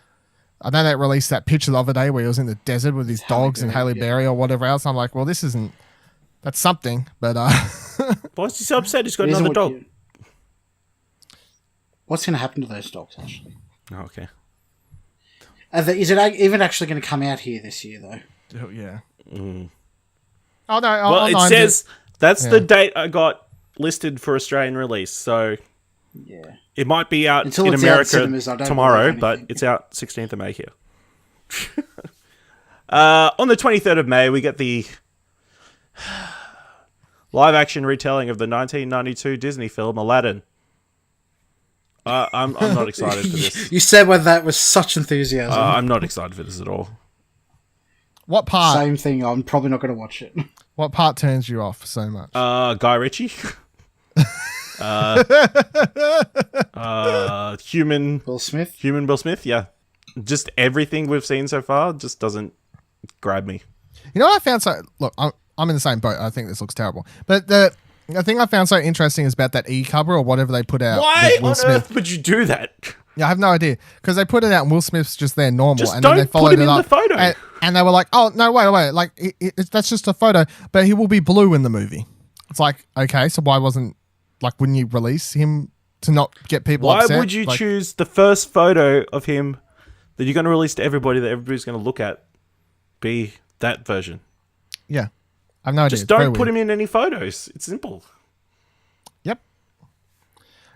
I know they released that picture the other day where he was in the desert with his dogs and Halle Berry or whatever else. I'm like, well, that's something. But Why is he so upset? He's got It isn't another what dog. What's going to happen to those dogs, actually? Oh, okay. Is it even actually going to come out here this year, though? yeah. Mm. Oh no! Well, it online says that's Yeah. the date I got listed for Australian release. So Yeah. it might be out Until in it's out in America cinemas, I don't tomorrow, believe but anything. it's out 16th of May here. On the 23rd of May, we get the live-action retelling of the 1992 Disney film Aladdin. I'm not excited for this. You said with that with such enthusiasm. I'm not excited for this at all. What part? Same thing. I'm probably not going to watch it. What part turns you off so much? Guy Ritchie. Human Will Smith. Will Smith, yeah. Just everything we've seen so far just doesn't grab me. You know what I found so... Look, I'm in the same boat. I think this looks terrible. But the thing I found so interesting is about that e-cover or whatever they put out. Why with Will on Smith. earth would you do that? Yeah, I have no idea. Because they put it out and Will Smith's just there normal. Just and don't then they put followed him it in up. the photo. And they were like, oh, no, wait. Like, that's just a photo. But he will be blue in the movie. It's like, okay, so why wasn't... Like, wouldn't you release him to not get people Why upset? would you Like, choose the first photo of him that you're going to release to everybody that everybody's going to look at be that version? Yeah. I have no idea. Just It's very don't put weird. him in any photos. It's simple. Yep.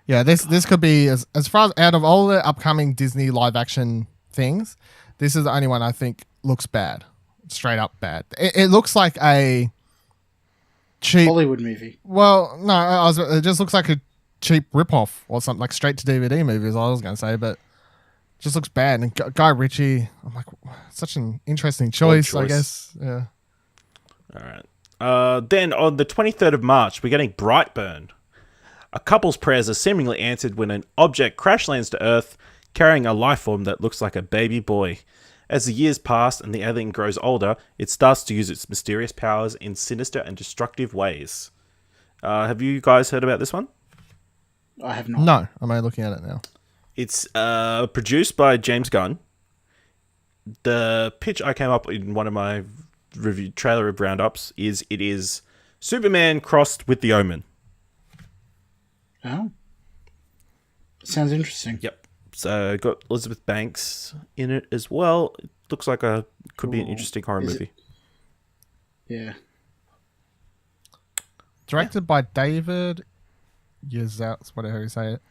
Yeah, this could be as far as out of all the upcoming Disney live action things, this is the only one I think looks bad, straight up bad. It looks like a cheap. Hollywood movie. Well, no, it just looks like a cheap ripoff or something like straight to DVD movie. Is all I was going to say, but it just looks bad. And Guy Ritchie, I'm like, such an interesting choice, I guess. Yeah. All right. Then on the 23rd of March, we're getting Brightburn. A couple's prayers are seemingly answered when an object crash lands to Earth, carrying a life form that looks like a baby boy. As the years pass and the alien grows older, it starts to use its mysterious powers in sinister and destructive ways. Have you guys heard about this one? I have not. No, I'm only looking at it now. It's produced by James Gunn. The pitch I came up in one of my review trailer roundups is it is Superman crossed with the Omen. Oh. Sounds interesting. Yep. So got Elizabeth Banks in it as well. It looks like could be an Cool. interesting horror Is movie. Yeah. Directed by David Yazouts, whatever you say it.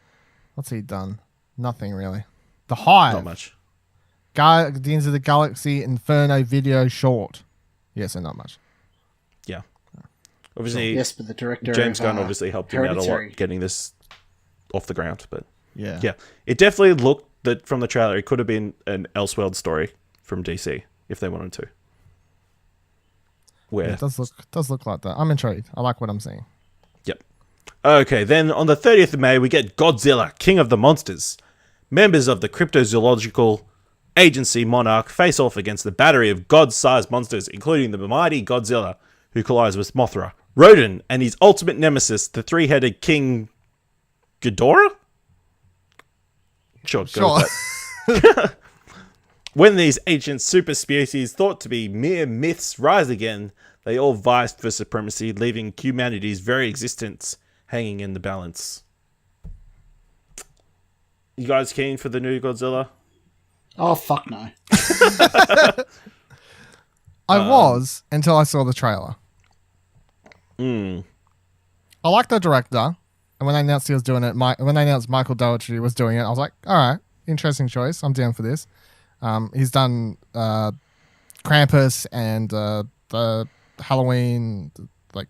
What's he done? Nothing really. The Hive. Not much. Guardians of the Galaxy Inferno video short. Yeah, so not much. Yeah. Obviously, Yes, but the director James of, Gunn obviously helped him out a Hereditary. lot getting this off the ground. But Yeah. yeah, it definitely looked that from the trailer, it could have been an Elseworld story from DC if they wanted to. Where Yeah, it does look like that. I'm intrigued. I like what I'm seeing. Yep. Okay, then on the 30th of May, we get Godzilla, King of the Monsters. Members of the cryptozoological agency Monarch face off against the battery of god-sized monsters, including the mighty Godzilla, who collides with Mothra, Rodan, and his ultimate nemesis, the three-headed King Ghidorah? Sure. Go with that. When these ancient super species thought to be mere myths rise again, they all vie for supremacy, leaving humanity's very existence hanging in the balance. You guys keen for the new Godzilla? Oh, fuck no. I was until I saw the trailer. I like the director, and when they announced he was doing it, when they announced Michael Dougherty was doing it, I was like, all right, interesting choice. I'm down for this. He's done Krampus and the Halloween, like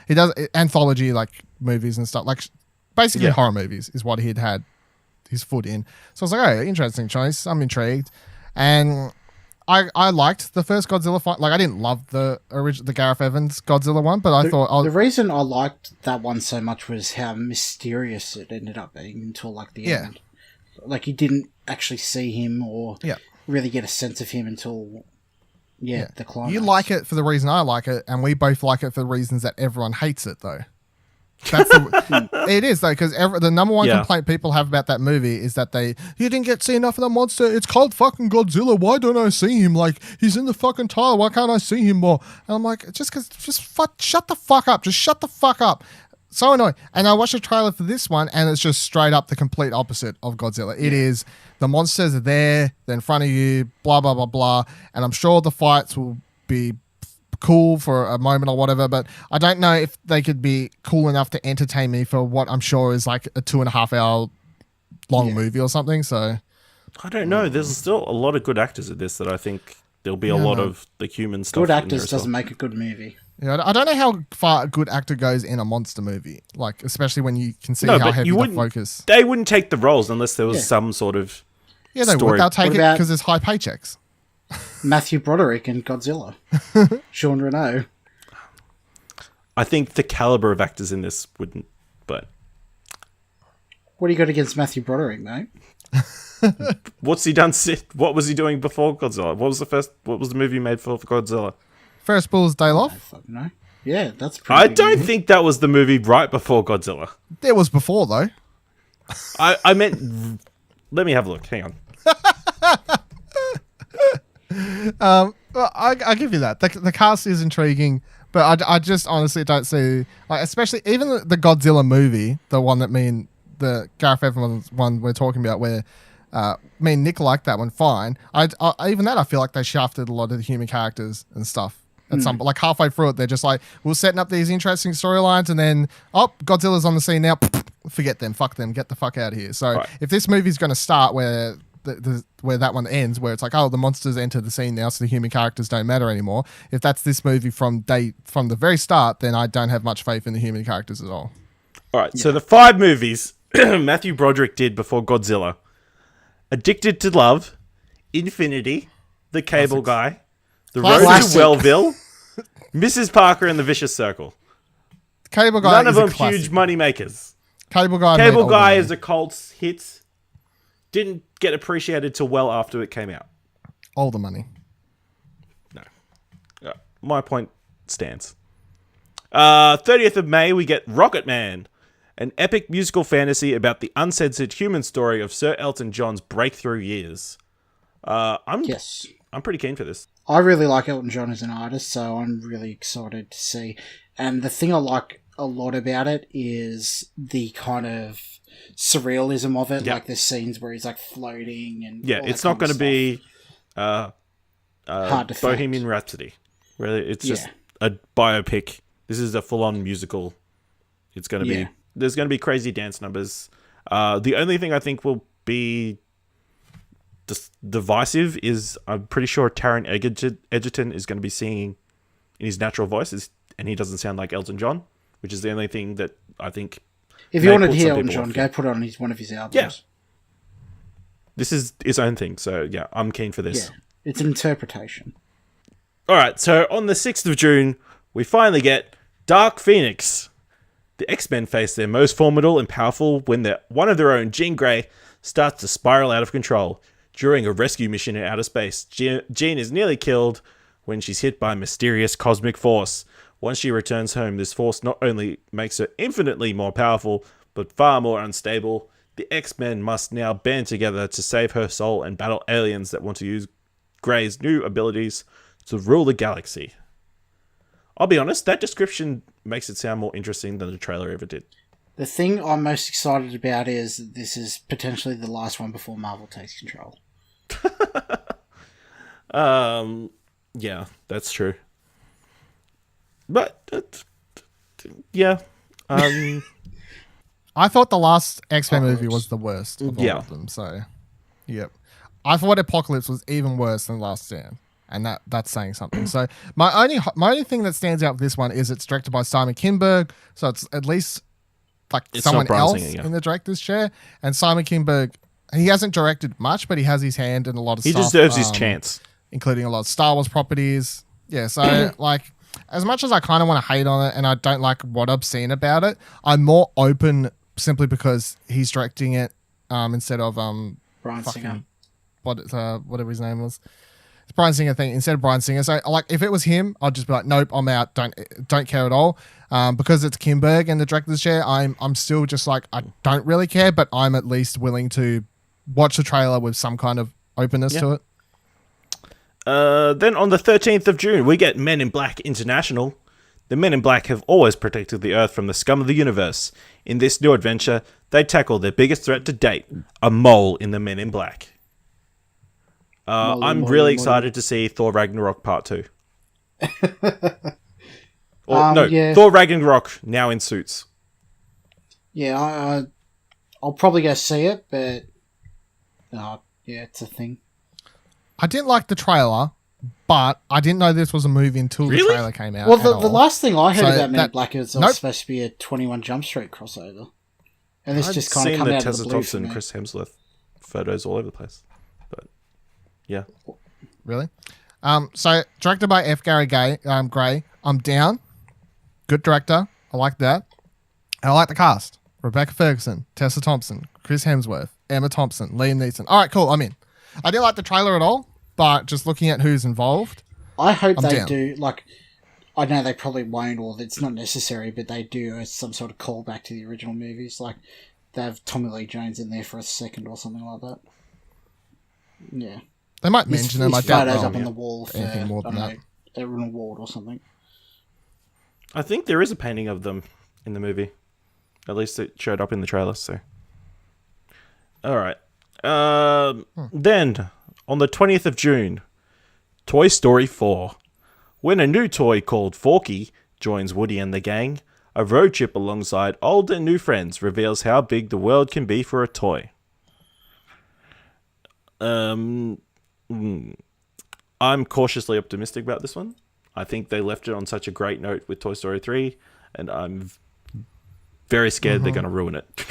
he does anthology like movies and stuff, like basically horror movies is what he'd had his foot in. So I was like, oh, interesting choice. I'm intrigued, and I liked the first Godzilla fight. Like I didn't love the Gareth Evans Godzilla one, but I thought The reason I liked that one so much was how mysterious it ended up being until like the end. Like you didn't actually see him or really get a sense of him until the climax. You like it for the reason I like it, and we both like it for the reasons that everyone hates it, though. That's it is though, because the number one complaint people have about that movie is that you didn't get to see enough of the monster. It's called fucking Godzilla. Why don't I see him? Like he's in the fucking title. Why can't I see him more? And I'm like, shut the fuck up. Just shut the fuck up. So annoying. And I watched the trailer for this one, and it's just straight up the complete opposite of Godzilla. It is the monsters are there, they're in front of you, blah blah blah blah, and I'm sure the fights will be cool for a moment or whatever, but I don't know if they could be cool enough to entertain me for what I'm sure is like a 2.5 hour long movie or something. So I don't know. There's still a lot of good actors in this that I think there'll be a lot of the human stuff. Good in actors there as well. doesn't make a good movie. yeah, I don't know how far a good actor goes in a monster movie, like especially when you can see how but heavy you the wouldn't. focus. They wouldn't take the roles unless there was some sort of Yeah, they story. would. They'll take What it about- because there's high paychecks. Matthew Broderick in Godzilla. Sean Renault. I think the caliber of actors in this wouldn't, but What do you got against Matthew Broderick, mate? what's he done? What was he doing before Godzilla? What was the movie made for Godzilla? First Bull's Day I Off. fucking know. Yeah, that's pretty I big don't movie. think that was the movie right before Godzilla. There was before though. I meant. Let me have a look. Hang on. Well, I give you that. The cast is intriguing, but I just honestly don't see, like, especially even the Godzilla movie, the one that the Gareth Evans one we're talking about, where me and Nick liked that one fine. I even that I feel like they shafted a lot of the human characters and stuff. At some like halfway through it, they're just like, we're setting up these interesting storylines, and then Godzilla's on the scene now. Forget them, fuck them, get the fuck out of here. So if this movie's going to start where where that one ends, where it's like, the monsters enter the scene now, so the human characters don't matter anymore. If that's this movie from the very start, then I don't have much faith in the human characters at all. All right. So the 5 movies Matthew Broderick did before Godzilla: Addicted to Love, Infinity, The Cable Guy, The Road to Classic. Wellville, Mrs. Parker and the Vicious Circle. Cable Guy None of is a them classic. huge money makers. Cable Guy. made Cable all the Guy money. is a cult hit. Didn't get appreciated till well after it came out. all the money. No. My point stands. 30th of May, we get Rocket Man. an epic musical fantasy about the uncensored human story of Sir Elton John's breakthrough years. Yes. I'm pretty keen for this. I really like Elton John as an artist, so I'm really excited to see. And the thing I like a lot about it is the kind of surrealism of it. Yep. Like there's scenes where he's like floating and Yeah, all that it's not kind going of to be hard to Bohemian Rhapsody. Really, it's just a biopic. This is a full-on musical. It's going to be... There's going to be crazy dance numbers. The only thing I think will be divisive is I'm pretty sure Taron Egerton is going to be singing in his natural voice, and he doesn't sound like Elton John, which is the only thing that I think... If you wanted to hear Elton John, go put it on one of his albums. Yeah. This is his own thing, so yeah, I'm keen for this. Yeah, it's an interpretation. All right, so on the 6th of June, we finally get Dark Phoenix. The X-Men face their most formidable and powerful when one of their own, Jean Grey, starts to spiral out of control. During a rescue mission in outer space, Jean is nearly killed when she's hit by a mysterious cosmic force. Once she returns home, this force not only makes her infinitely more powerful, but far more unstable. The X-Men must now band together to save her soul and battle aliens that want to use Grey's new abilities to rule the galaxy. I'll be honest, that description makes it sound more interesting than the trailer ever did. The thing I'm most excited about is that this is potentially the last one before Marvel takes control. Yeah, that's true. But, yeah. I thought the last X-Men movie was the worst of all of them. So, yep. I thought Apocalypse was even worse than Last Stand, and that's saying something. So my only thing that stands out with this one is it's directed by Simon Kinberg, so it's at least like it's someone else in the director's chair. And Simon Kinberg, he hasn't directed much, but he has his hand in a lot of stuff. He deserves his chance, including a lot of Star Wars properties. Yeah, so like as much as I kind of want to hate on it, and I don't like what I've seen about it, I'm more open simply because he's directing it instead of Bryan Singer. Whatever his name was. It's Bryan Singer thing instead of Bryan Singer. So like if it was him, I'd just be like, nope, I'm out. Don't care at all. Because it's Kinberg in the director's chair, I'm still just like I don't really care, but I'm at least willing to watch the trailer with some kind of openness to it. Then on the 13th of June, we get Men in Black International. The Men in Black have always protected the Earth from the scum of the universe. In this new adventure, they tackle their biggest threat to date, a mole in the Men in Black. I'm really excited to see Thor Ragnarok Part 2. Thor Ragnarok now in suits. Yeah, I'll probably go see it, but yeah, it's a thing. I didn't like the trailer, but I didn't know this was a movie until the trailer came out. Well, the last thing I heard about Men in Black is it was Nope. supposed to be a 21 Jump Street crossover. And this I've just kind of seen come the out of Tessa the blue Thompson, for me. Chris Hemsworth photos all over the place. But yeah. Really? So directed by F. Gary Gray. I'm down. Good director. I like that. And I like the cast. Rebecca Ferguson, Tessa Thompson, Chris Hemsworth, Emma Thompson, Liam Neeson. All right, cool. I'm in. I didn't like the trailer at all, but just looking at who's involved, I hope I'm they down. do, like, I know they probably won't, or it's not necessary, but they do some sort of callback to the original movies. Like, they have Tommy Lee Jones in there for a second or something like that. Yeah. They might mention them. I doubt photos they'll up on the wall for, anything more I than don't that. know, an award or something. I think there is a painting of them in the movie. At least it showed up in the trailer, so. Alright. Then, on the 20th of June, Toy Story 4. When a new toy called Forky joins Woody and the gang, a road trip alongside old and new friends reveals how big the world can be for a toy. I'm cautiously optimistic about this one. I think they left it on such a great note with Toy Story 3, and I'm very scared they're going to ruin it.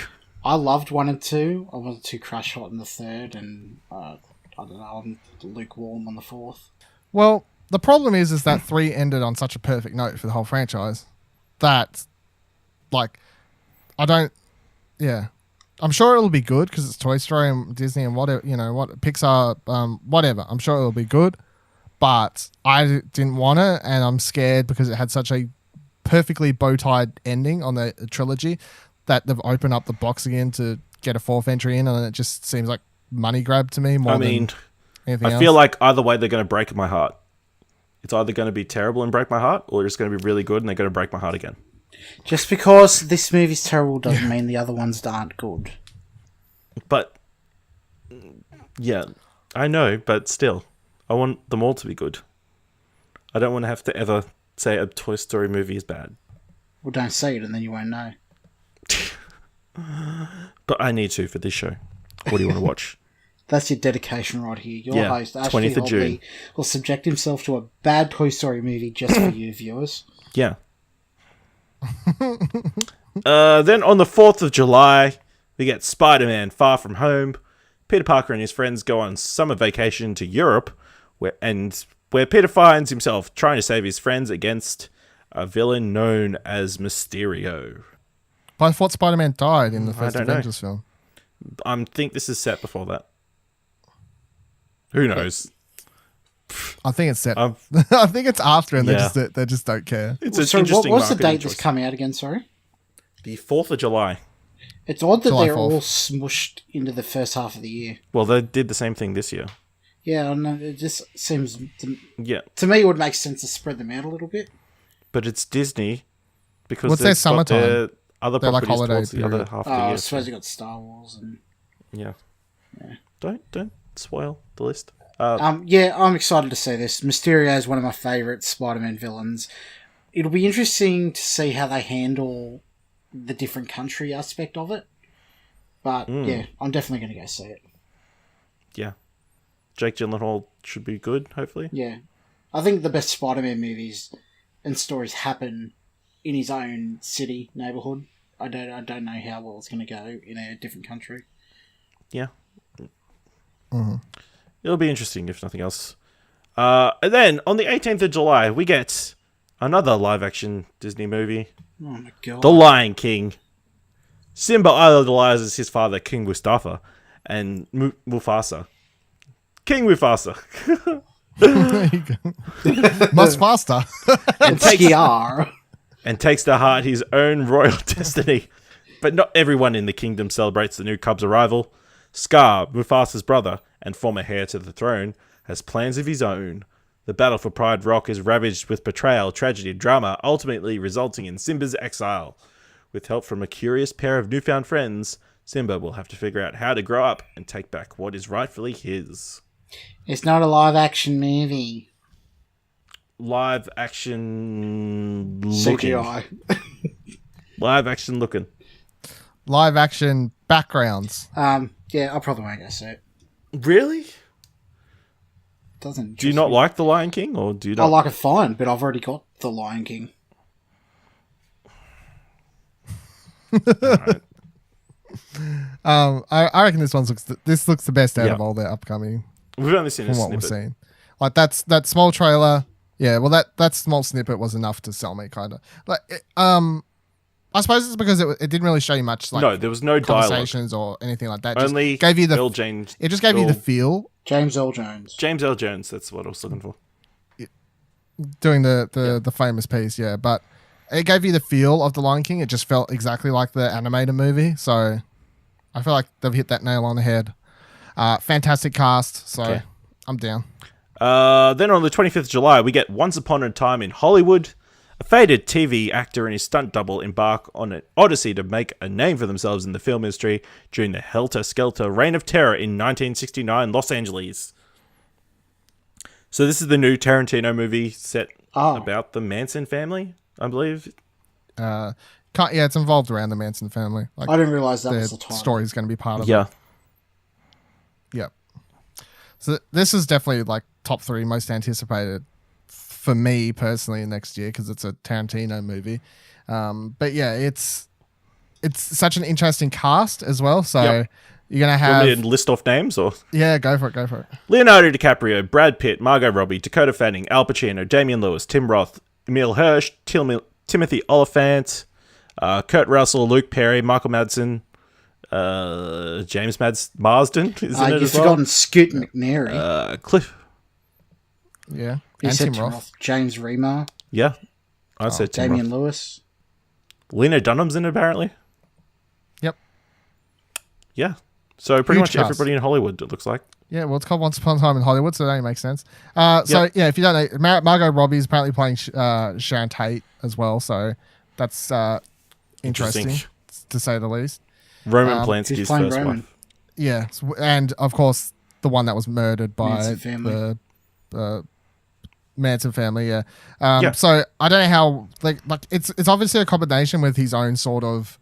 I loved 1 and 2. I wasn't too crush hot in the 3rd, and I don't know, I'm lukewarm on the 4th. Well, the problem is that 3 ended on such a perfect note for the whole franchise that, like, I'm sure it'll be good because it's Toy Story and Disney and whatever, Pixar, whatever. I'm sure it'll be good, but I didn't want it, and I'm scared because it had such a perfectly bow-tied ending on the trilogy that they've opened up the box again to get a fourth entry in, and it just seems like money grab to me more than anything else. I feel like either way they're going to break my heart. It's either going to be terrible and break my heart, or it's going to be really good and they're going to break my heart again. Just because this movie's terrible doesn't mean the other ones aren't good. But, yeah, I know, but still, I want them all to be good. I don't want to have to ever say a Toy Story movie is bad. Well, don't say it and then you won't know. But I need to for this show. What do you want to watch? That's your dedication right here. Your host, Ashley 20th of June. Hobley, will subject himself to a bad Toy Story movie just for you, viewers. Yeah. Then on the 4th of July, we get Spider-Man Far From Home. Peter Parker and his friends go on summer vacation to Europe, where Peter finds himself trying to save his friends against a villain known as Mysterio. But I thought Spider-Man died in the first don't know. Avengers film. I think this is set before that. Who knows? I think it's set. I think it's after, and Yeah. they just don't care. It's an Sorry, interesting what's the marketing date that's choice. coming out again, sorry? The 4th of July. It's odd that July they're 4th. all smushed into the first half of the year. Well, they did the same thing this year. Yeah, I know. It just seems... Yeah, To me, it would make sense to spread them out a little bit. but it's Disney because What's their they've got summertime? their other They're like properties holiday towards the other period. half of Oh, the I year. suppose you got Star Wars and... Yeah. Don't spoil the list. Yeah, I'm excited to see this. Mysterio is one of my favourite Spider-Man villains. It'll be interesting to see how they handle the different country aspect of it. But, yeah, I'm definitely going to go see it. Yeah. Jake Gyllenhaal should be good, hopefully. Yeah. I think the best Spider-Man movies and stories happen in his own city, neighbourhood. I don't know how well it's going to go in a different country. Yeah. It'll be interesting, if nothing else. And then, on the 18th of July, we get another live-action Disney movie. Oh my god. The Lion King. Simba idolizes his father, King Mustafa, and Mufasa. King Mufasa. There you go. Much faster. and Scar. And takes to heart his own royal destiny. But not everyone in the kingdom celebrates the new cub's arrival. Scar, Mufasa's brother, and former heir to the throne, has plans of his own. The battle for Pride Rock is ravaged with betrayal, tragedy, and drama, ultimately resulting in Simba's exile. With help from a curious pair of newfound friends, Simba will have to figure out how to grow up and take back what is rightfully his. It's not a live-action movie. Live action looking. CGI. Live action looking. Live action backgrounds. Yeah, I probably won't go see it. Really? Doesn't Do you interest not me. like The Lion King, or do you I not? like it fine, but I've already got The Lion King. I reckon this looks the best out Yeah. of all the upcoming We've only seen a from what we've snippet. seen. Like that small trailer. Yeah, well that small snippet was enough to sell me, kind of. Like, I suppose it's because it didn't really show you much like No, there was no dialogue. conversations or anything like that. Just Only gave you the Earl James. it just gave you the Earl- feel James Earl Jones. James L. Jones. That's what I was looking for. doing the famous piece, yeah. But it gave you the feel of the Lion King. It just felt exactly like the animated movie. So I feel like they've hit that nail on the head. Fantastic cast. So Okay. I'm down. Then on the 25th of July, we get Once Upon a Time in Hollywood. A faded TV actor and his stunt double embark on an odyssey to make a name for themselves in the film industry during the helter-skelter reign of terror in 1969 Los Angeles. So this is the new Tarantino movie set about the Manson family, I believe. It's involved around the Manson family. Like I didn't realise that the was the title. story is going to be part of it. Yeah. Yep. So this is definitely like top 3 most anticipated for me personally next year because it's a Tarantino movie. But yeah, it's such an interesting cast as well. So Yep. you're gonna Do you want have me to list off names, or? yeah, go for it. Leonardo DiCaprio, Brad Pitt, Margot Robbie, Dakota Fanning, Al Pacino, Damian Lewis, Tim Roth, Emil Hirsch, Timothy Olyphant, Kurt Russell, Luke Perry, Michael Madsen, James Marsden is in it You've as well. forgotten Scoot McNairy. Cliff. Yeah, you and said Tim Tim Roth. Roth. James Remar. Yeah, I said Tim Damian Roth. Lewis. Lena Dunham's in it, apparently. Yeah. So pretty Huge much cast. everybody in Hollywood, it looks like. Yeah, well, it's called Once Upon a Time in Hollywood, so that only makes sense. So, yeah, if you don't know, Margot Robbie is apparently playing Sharon Tate as well, so that's interesting, to say the least. Roman Polanski's Who's playing first Roman? wife. Yeah, and, of course, the one that was murdered by Manson family. the Manson family, yeah. Yeah. So, I don't know how... Like it's obviously a combination with his own sort of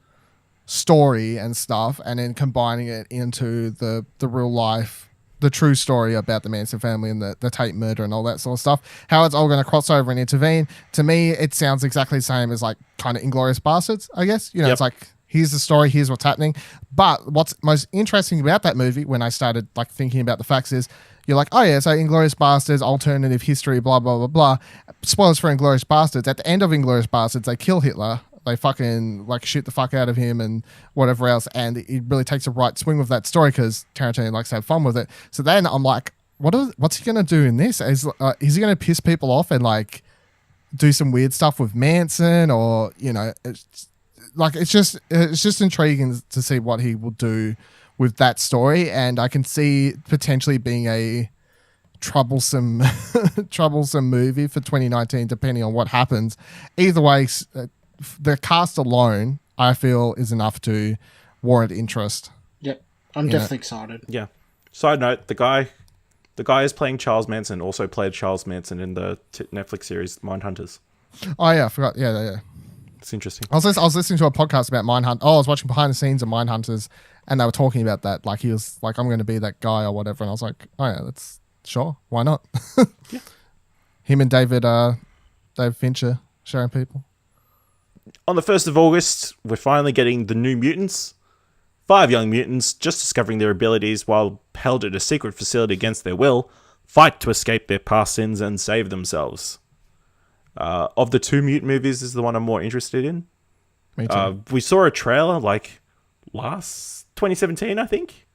story and stuff, and then combining it into the real life, the true story about the Manson family and the Tate murder and all that sort of stuff. How it's all going to cross over and intervene. To me, it sounds exactly the same as like kind of Inglourious Bastards, I guess. You know, It's like, here's the story, here's what's happening. But what's most interesting about that movie, when I started like thinking about the facts, is you're like, oh yeah, so Inglourious Bastards, alternative history, blah, blah, blah, blah. Spoilers for Inglourious Bastards. At the end of Inglourious Bastards, they kill Hitler. They fucking like shoot the fuck out of him and whatever else, and it really takes a right swing with that story because Tarantino likes to have fun with it. So then I'm like, what's he gonna do in this? Is he gonna piss people off and like do some weird stuff with Manson, or it's just intriguing to see what he will do with that story, and I can see potentially being a troublesome movie for 2019, depending on what happens. Either way. The cast alone, I feel, is enough to warrant interest. Yep, I'm definitely excited. Yeah. Side note, the guy is playing Charles Manson, also played Charles Manson in the Netflix series Mindhunters. Oh yeah, I forgot. Yeah. It's interesting. I was listening to a podcast about Mindhunters. Oh, I was watching behind the scenes of Mindhunters, and they were talking about that. Like he was like, "I'm going to be that guy" or whatever, and I was like, "Oh yeah, that's sure. Why not?" Yeah. Him and David Fincher sharing people. On the 1st of August, we're finally getting the New Mutants. 5 young mutants, just discovering their abilities while held at a secret facility against their will, fight to escape their past sins and save themselves. Of the 2 mutant movies, this is the one I'm more interested in. Me too. We saw a trailer like last 2017, I think.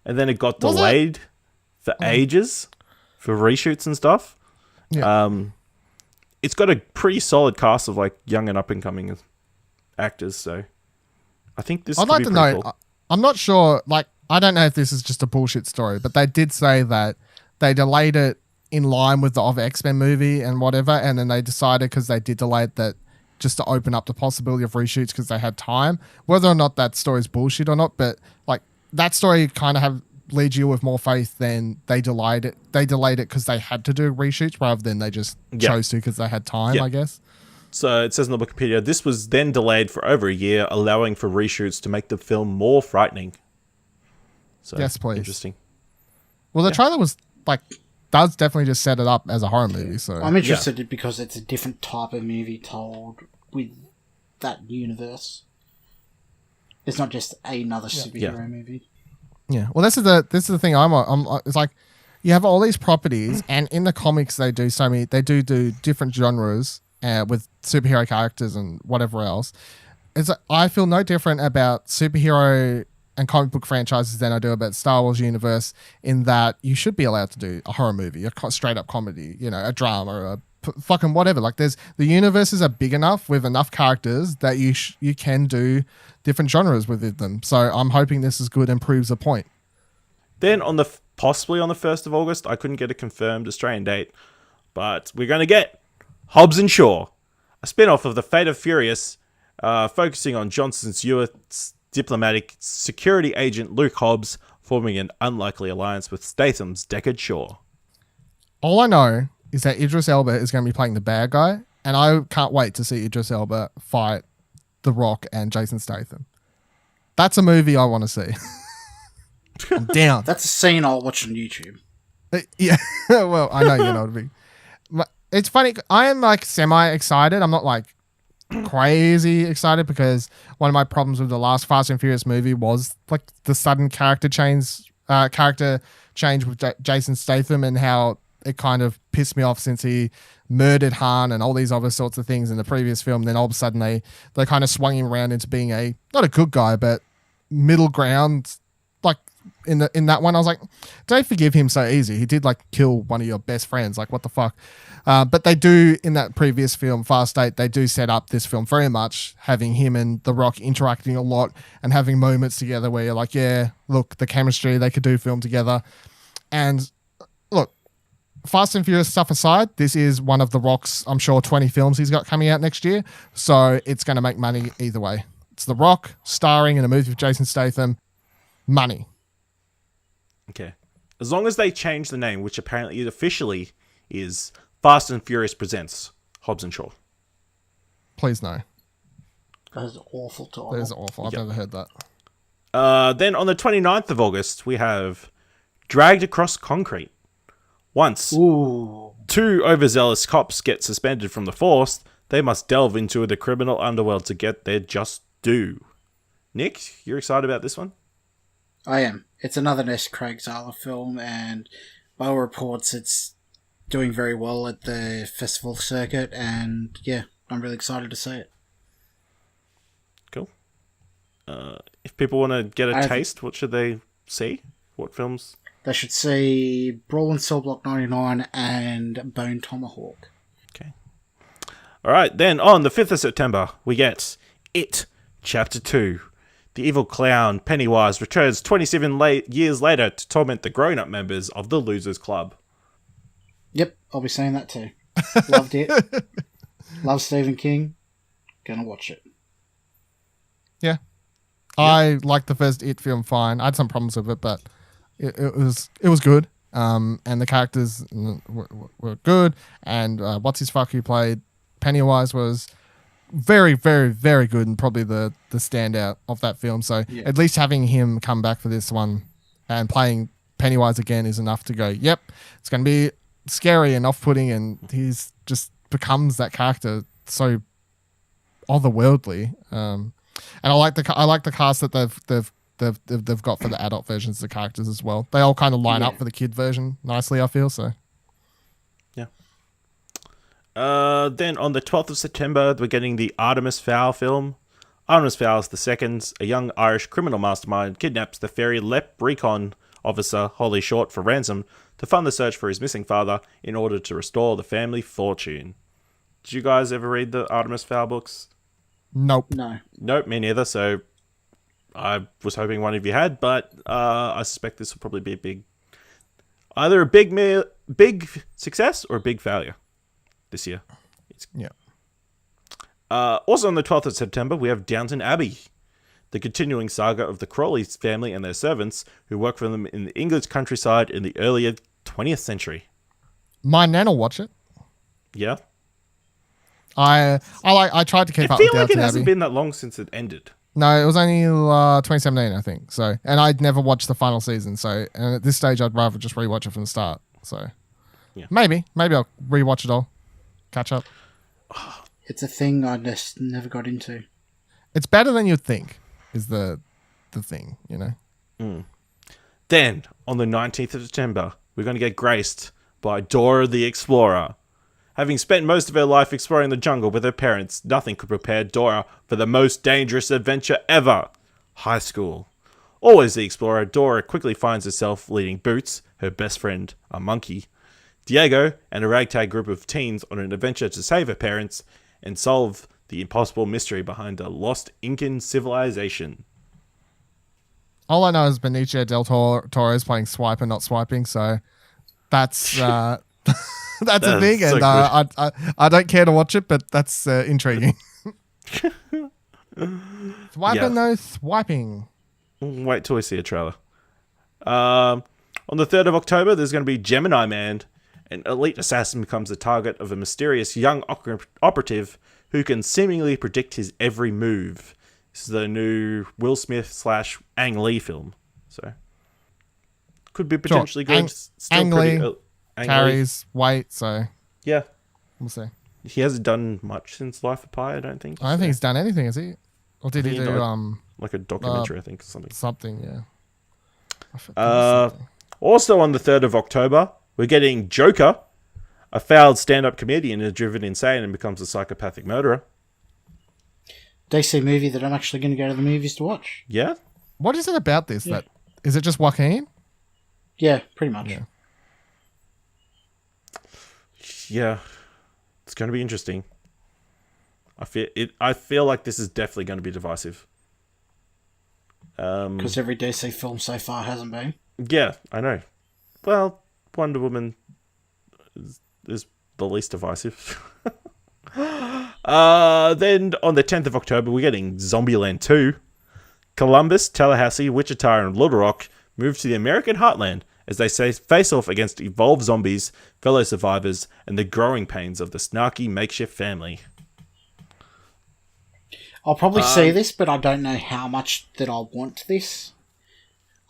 And then it got delayed for ages for reshoots and stuff. Yeah. It's got a pretty solid cast of like young and up and coming actors, so I think this. I'd like to know. Cool. I'm not sure. Like, I don't know if this is just a bullshit story, but they did say that they delayed it in line with the X-Men movie and whatever, and then they decided because they did delay it that just to open up the possibility of reshoots because they had time. Whether or not that story is bullshit or not, but like that story kind of leads you with more faith than they delayed it. They delayed it because they had to do reshoots rather than they just chose to because they had time, I guess. So it says in the Wikipedia, this was then delayed for over a year, allowing for reshoots to make the film more frightening. So, yes, please. Interesting. Well, the trailer was like, does definitely just set it up as a horror movie. So I'm interested because it's a different type of movie told with that universe. It's not just another superhero movie. Yeah, well, this is the thing. It's like you have all these properties, and in the comics they do so many. They do different genres with superhero characters and whatever else. I feel no different about superhero and comic book franchises than I do about Star Wars universe. In that you should be allowed to do a horror movie, a straight up comedy, a drama, fucking whatever. Like the universes are big enough with enough characters that you can do different genres with them. So I'm hoping this is good and proves a point. Then possibly on the 1st of August, I couldn't get a confirmed Australian date, but we're going to get Hobbs and Shaw, a spin-off of The Fate of Furious, focusing on Johnson Stewart's diplomatic security agent Luke Hobbs forming an unlikely alliance with Statham's Deckard Shaw. All I know is that Idris Elba is going to be playing the bad guy, and I can't wait to see Idris Elba fight The Rock and Jason Statham. That's a movie I want to see. I'm down. That's a scene I'll watch on YouTube. Yeah, well, I know you know what I mean. It's funny. I am like semi-excited. I'm not like crazy excited because one of my problems with the last Fast and Furious movie was like the sudden character change with Jason Statham and how it kind of pissed me off since he murdered Han and all these other sorts of things in the previous film. Then all of a sudden they kind of swung him around into being not a good guy, but middle ground, like in that one. I was like, don't forgive him so easy. He did like kill one of your best friends. Like, what the fuck? But they do, in that previous film, Fast 8, they do set up this film very much, having him and The Rock interacting a lot and having moments together where you're like, yeah, look, the chemistry, they could do film together. And look, Fast and Furious stuff aside, this is one of The Rock's, I'm sure, 20 films he's got coming out next year. So it's going to make money either way. It's The Rock starring in a movie with Jason Statham. Money. Okay. As long as they change the name, which apparently it officially is Fast and Furious Presents Hobbs and Shaw. Please no. That is awful title. That is awful. I've never heard that. Then on the 29th of August, we have Dragged Across Concrete. Once two overzealous cops get suspended from the force, they must delve into the criminal underworld to get their just due. Nick, you're excited about this one? I am. It's another Ness Craig Zahler film, and by all reports, it's doing very well at the festival circuit, and yeah, I'm really excited to see it. Cool. If people want to get a taste, what should they see? What films? They should see Brawl in Cell Block 99 and Bone Tomahawk. Okay. All right, then on the 5th of September, we get It, Chapter 2. The evil clown Pennywise returns 27 years later to torment the grown-up members of the Losers Club. Yep, I'll be saying that too. Loved it. Love Stephen King. Gonna watch it. Yeah. I liked the first It film fine. I had some problems with it, but it was good. And the characters were good. And what's his fuck who played Pennywise was very, very, very good, and probably the standout of that film. So at least having him come back for this one and playing Pennywise again is enough to go, yep, it's going to be scary and off-putting, and he's just becomes that character so otherworldly. And I like the cast that they've got for the adult versions of the characters as well. They all kind of line up for the kid version nicely, I feel. So yeah. Then on the 12th of September, we're getting the Artemis Fowl film. Artemis Fowl is the second. A young Irish criminal mastermind kidnaps the ferry leprechaun officer Holly Short for ransom to fund the search for his missing father in order to restore the family fortune. Did you guys ever read the Artemis Fowl books? nope. No. Nope, me neither. So I was hoping one of you had, but I suspect this will probably be either a big success or a big failure this year. Yeah. Also on the 12th of September, we have Downton Abbey, the continuing saga of the Crawley family and their servants who worked for them in the English countryside in the earlier 20th century. My nan will watch it. Yeah. I tried to keep I up feel with like Downton it hasn't Abbey. been that long since it ended. No, it was only 2017, I think. So, and I'd never watched the final season. So, and at this stage, I'd rather just rewatch it from the start. So, yeah. maybe I'll rewatch it all, catch up. It's a thing I just never got into. It's better than you'd think. Is the thing, you know? Then, on the 19th of September, we're going to get graced by Dora the Explorer. Having spent most of her life exploring the jungle with her parents, nothing could prepare Dora for the most dangerous adventure ever, high school. Always the explorer, Dora quickly finds herself leading Boots, her best friend, a monkey, Diego, and a ragtag group of teens on an adventure to save her parents and solve the impossible mystery behind a lost Incan civilization. All I know is Benicio del Toro is playing Swiper, not swiping. So that's that's a thing, so and I don't care to watch it, but that's intriguing. Swiping, no swiping. Wait till we see a trailer. On the 3rd of October, there's going to be Gemini Man. An elite assassin becomes the target of a mysterious young operative who can seemingly predict his every move. This is the new Will Smith / Ang Lee film. So, could be potentially good. Ang Lee carries weight, so yeah, we'll see. He hasn't done much since Life of Pi, I don't think. I don't think he's done anything, has he? Or did he do like a documentary, I think, or something. Something, yeah. Also on the 3rd of October, we're getting Joker. A failed stand-up comedian is driven insane and becomes a psychopathic murderer. DC movie that I'm actually going to go to the movies to watch. Yeah? What is it about this that Is it just Joaquin? Yeah, pretty much. Yeah, it's going to be interesting. I feel like this is definitely going to be divisive. Because every DC film so far hasn't been. Yeah, I know. Well, Wonder Woman is the least divisive. Then on the 10th of October, we're getting Zombieland 2. Columbus, Tallahassee, Wichita, and Little Rock move to the American heartland as they face off against evolved zombies, fellow survivors, and the growing pains of the snarky makeshift family. I'll probably see this, but I don't know how much that I'll want this.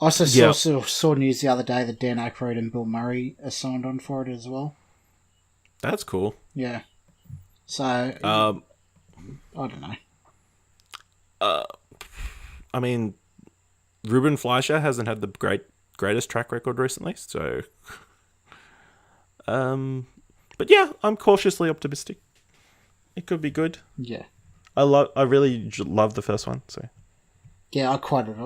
I also saw news the other day that Dan Aykroyd and Bill Murray are signed on for it as well. That's cool. Yeah. So, I don't know. I mean, Ruben Fleischer hasn't had the greatest track record recently, so... but yeah, I'm cautiously optimistic. It could be good. Yeah. I really love the first one, so... Yeah,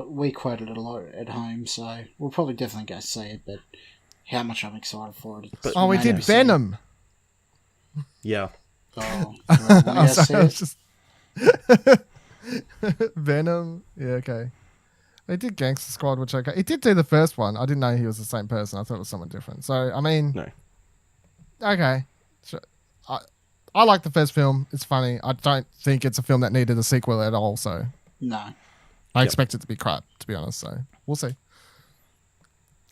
we quoted it a lot at home, so we'll probably definitely go see it, but how much I'm excited for it. We did Venom. Yeah. Oh, well, I'm sorry, I was just... Venom? Yeah, okay. They did Gangster Squad, which okay. It did do the first one. I didn't know he was the same person. I thought it was someone different. So, I mean... No. Okay. Sure. I like the first film. It's funny. I don't think it's a film that needed a sequel at all, so... No. I expect it to be crap, to be honest, so we'll see.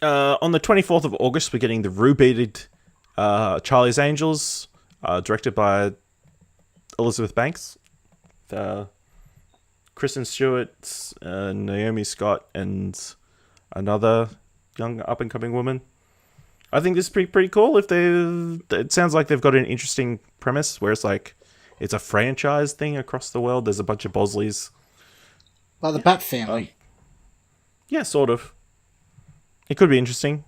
On the 24th of August, we're getting the rebooted Charlie's Angels, directed by Elizabeth Banks. Kristen Stewart, Naomi Scott, and another young up-and-coming woman. I think this is pretty cool. It sounds like they've got an interesting premise where it's like it's a franchise thing across the world. There's a bunch of Bosleys. Like the Bat Family. Yeah, sort of. It could be interesting.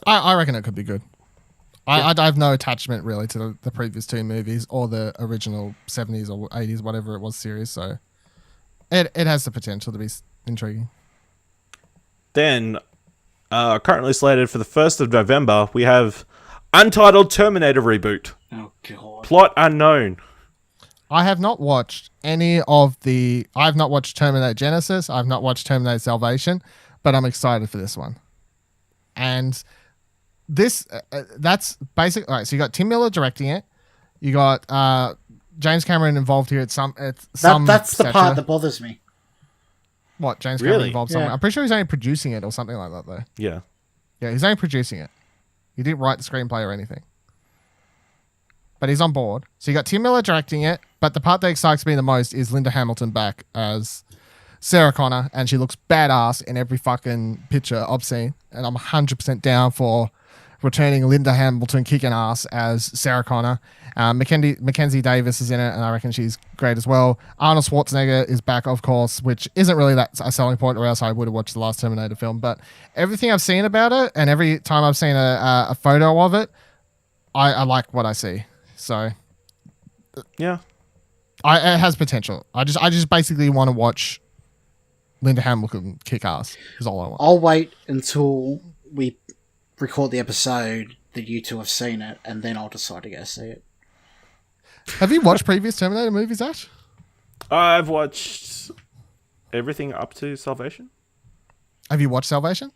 I reckon it could be good. I have no attachment really to the previous two movies or the original 70s or 80s, whatever it was, series. So it has the potential to be intriguing. Then, currently slated for the 1st of November, we have Untitled Terminator reboot. Oh, God. Plot unknown. I have not watched any of the... I have not watched Terminator Genesis. I have not watched Terminator Salvation, but I'm excited for this one. And this... that's basic... All right, so you got Tim Miller directing it. You got James Cameron involved here at some... That's the part that bothers me. What? James Cameron Really? involved somewhere? I'm pretty sure he's only producing it or something like that, though. Yeah. Yeah, he's only producing it. He didn't write the screenplay or anything. But he's on board. So you got Tim Miller directing it, but the part that excites me the most is Linda Hamilton back as Sarah Connor, and she looks badass in every fucking picture I've seen. And I'm 100% down for returning Linda Hamilton kicking ass as Sarah Connor. Mackenzie Davis is in it, and I reckon she's great as well. Arnold Schwarzenegger is back, of course, which isn't really that a selling point, or else I would have watched the last Terminator film. But everything I've seen about it, and every time I've seen a photo of it, I like what I see. So, Yeah. it has potential. I just basically want to watch Linda Hamilton kick ass. Is all I want. I'll wait until we record the episode that you two have seen it, and then I'll decide to go see it. Have you watched previous Terminator movies, Ash? I've watched everything up to Salvation. Have you watched Salvation?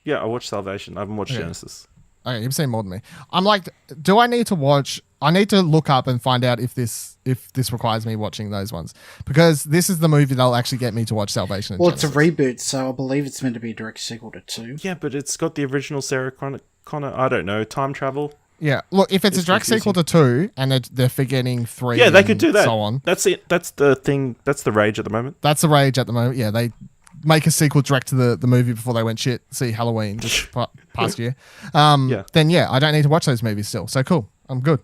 Yeah, I watched Salvation. I haven't watched Okay. Genesis. Okay, you've seen more than me. I'm like, do I need to watch? I need to look up and find out if this requires me watching those ones, because this is the movie that'll actually get me to watch Salvation. And Well, Genesis. it's a reboot, so I believe it's meant to be a direct sequel to 2. Yeah, but it's got the original Sarah Connor, I don't know, time travel. Yeah, look, if it's a direct sequel to 2 and they're forgetting 3, Yeah, they could do that. So on. That's it. That's the thing. That's the rage at the moment. That's the rage at the moment. Yeah, they make a sequel direct to the movie before they went shit. See Halloween just past year. Yeah. Then yeah, I don't need to watch those movies still. So cool, I'm good.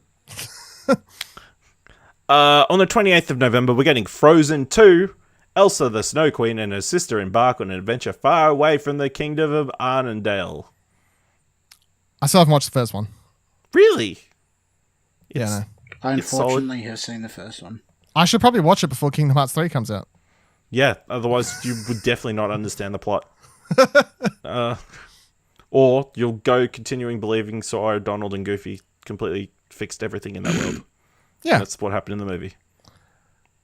On the 28th of November, we're getting Frozen 2. Elsa, the Snow Queen, and her sister embark on an adventure far away from the kingdom of Arnendale. I still haven't watched the first one. Really? Yeah, no. I It's solid. unfortunately have seen the first one. I should probably watch it before Kingdom Hearts 3 comes out. Yeah, otherwise you would definitely not understand the plot. Or you'll go continuing believing Sir Donald and Goofy completely fixed everything in that world. Yeah. That's what happened in the movie.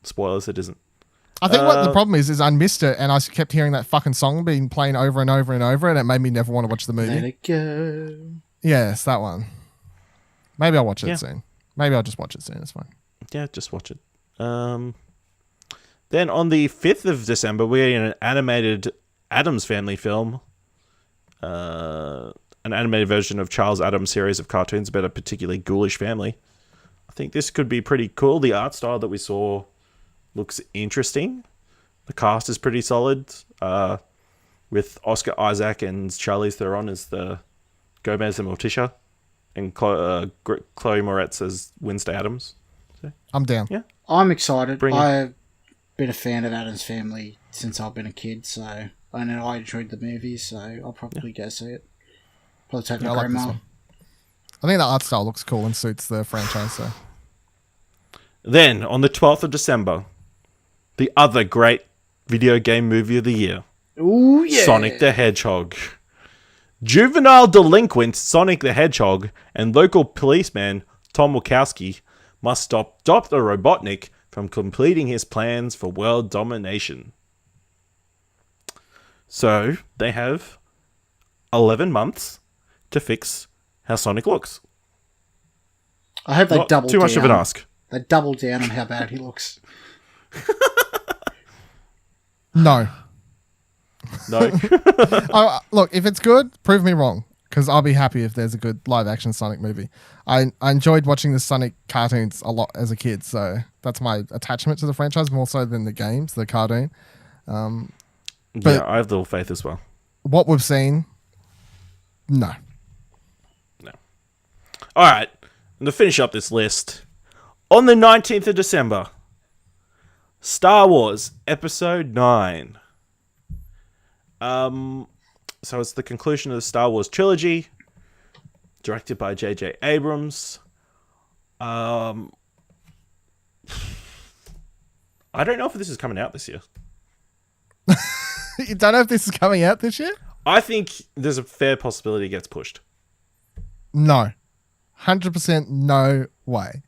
Spoilers, it isn't. I think what the problem is I missed it and I kept hearing that fucking song being playing over and over and over and it made me never want to watch the movie. Let it go. Yes, that one. Maybe I'll watch it Yeah. soon. Maybe I'll just watch it soon. It's fine. Yeah, just watch it. Then on the 5th of December, we're in an animated Addams Family film. An animated version of Charles Addams' series of cartoons about a particularly ghoulish family. I think this could be pretty cool. The art style that we saw looks interesting. The cast is pretty solid. With Oscar Isaac and Charlize Theron as the Gomez and Morticia, and Chloe Moretz as Wednesday Addams. I'm down. Yeah. I'm excited. Bring it. I've been a fan of Addams Family since I've been a kid, so I know I enjoyed the movies, so I'll probably go see it. Probably take my I like this grandma. one. I think the art style looks cool and suits the franchise. So Then, on the 12th of December, the other great video game movie of the year, Ooh, yeah. Sonic the Hedgehog. Juvenile delinquent Sonic the Hedgehog and local policeman Tom Wachowski must stop Dr. Robotnik from completing his plans for world domination. So, they have 11 months to fix how Sonic looks. I hope they Not double too much of an ask. They double down on how bad he looks. no. No? Look, if it's good, prove me wrong. Because I'll be happy if there's a good live action Sonic movie. I enjoyed watching the Sonic cartoons a lot as a kid, so that's my attachment to the franchise more so than the games, the cartoon. Yeah, I have little faith as well. What we've seen, no. All right, and to finish up this list, on the 19th of December, Star Wars Episode 9. So it's the conclusion of the Star Wars trilogy, directed by J.J. Abrams. I don't know if this is coming out this year. You don't know if this is coming out this year? I think there's a fair possibility it gets pushed. No. 100% no way.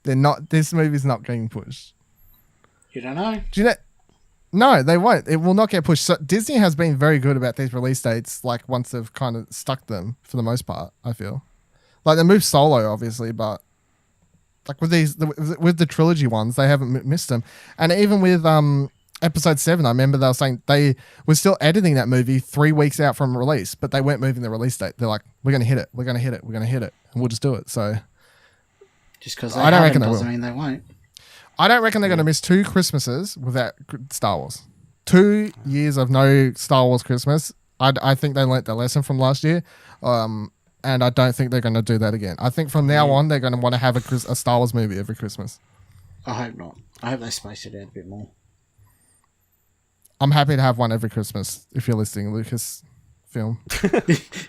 They're not. This movie's not getting pushed. You don't know? Do you know? No, they won't. It will not get pushed. So Disney has been very good about these release dates. Like once they've kind of stuck them for the most part, I feel like they moved solo, obviously, but like with with the trilogy ones, they haven't missed them. And even with Episode 7, I remember they were saying they were still editing that movie 3 weeks out from release, but they weren't moving the release date. They're like, we're going to hit it. We're going to hit it. We're going to hit it. And we'll just do it. So Just because I don't reckon they doesn't will. mean they won't. I don't reckon they're going to miss 2 Christmases without Star Wars. 2 years of no Star Wars Christmas. I think they learnt their lesson from last year. And I don't think they're going to do that again. I think from now on, they're going to want to have a Star Wars movie every Christmas. I hope not. I hope they space it out a bit more. I'm happy to have one every Christmas if you're listening, Lucas film.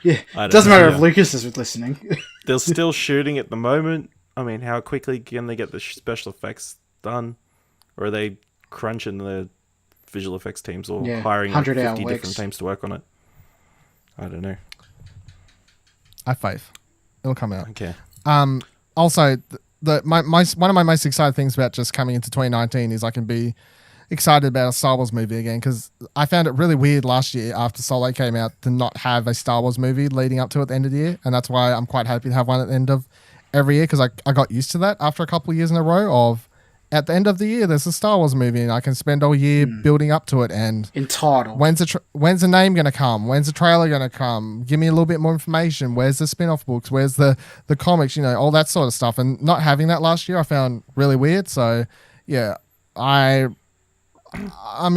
Yeah. I don't Doesn't know, matter yeah. if Lucas is listening. They're still shooting at the moment. I mean, how quickly can they get the special effects done? Or are they crunching the visual effects teams or Yeah, hiring like 100-hour 50 weeks. different teams to work on it? I don't know. I have faith. It'll come out. Okay. Also, one of my most excited things about just coming into 2019 is I can be excited about a Star Wars movie again, because I found it really weird last year after Solo came out to not have a Star Wars movie leading up to it at the end of the year, and that's why I'm quite happy to have one at the end of every year, because I got used to that after a couple of years in a row of at the end of the year there's a Star Wars movie and I can spend all year building up to it. And Entitled. when's the name going to come? When's the trailer going to come? Give me a little bit more information. Where's the spin-off books? Where's the comics? You know, all that sort of stuff. And not having that last year I found really weird. So yeah, I'm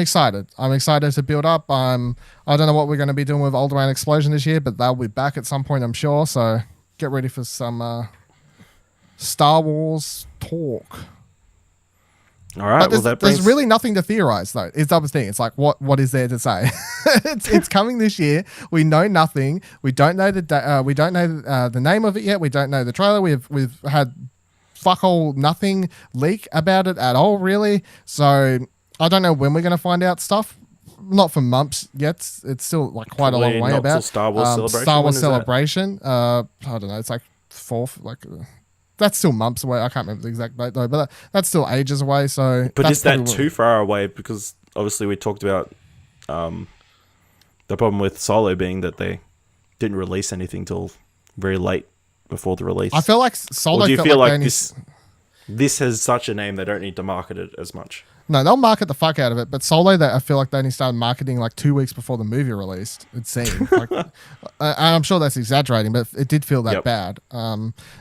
excited. I'm excited to build up. I don't know what we're going to be doing with Alderaan Explosion this year, but they'll be back at some point, I'm sure. So get ready for some Star Wars talk. All right. But there's really nothing to theorize, though. It's the other thing. It's like, what is there to say? it's coming this year. We know nothing. We don't know the name of it yet. We don't know the trailer. We've had fuck all nothing leak about it at all, really. So I don't know when we're going to find out stuff. Not for months yet. It's still like quite Probably a long way not about till Star Wars Celebration. Star When Wars is that? Celebration. I don't know. It's like 4th. That's still months away. I can't remember the exact date though, but that's still ages away. So, But that's is that probably too far away? Because obviously we talked about the problem with Solo being that they didn't release anything till very late before the release. I feel like Solo. Or do you felt feel they like only- this has such a name they don't need to market it as much? No, they'll market the fuck out of it. But Solo, that I feel like they only started marketing like 2 weeks before the movie released. It seemed like, and I'm sure that's exaggerating, but it did feel that Yep. bad.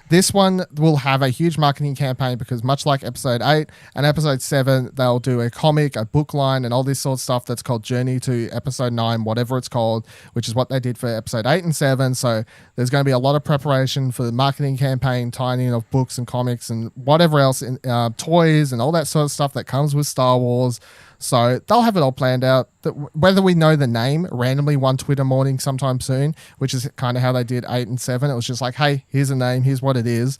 This one will have a huge marketing campaign because much like Episode 8 and Episode 7, they'll do a comic, a book line, and all this sort of stuff that's called Journey to Episode 9, whatever it's called, which is what they did for Episode 8 and 7. So there's going to be a lot of preparation for the marketing campaign, tying in of books and comics and whatever else, toys and all that sort of stuff that comes with Star Wars. So they'll have it all planned out. Whether we know the name randomly one Twitter morning sometime soon, which is kind of how they did 8 and 7. It was just like, hey, here's a name, here's what it is.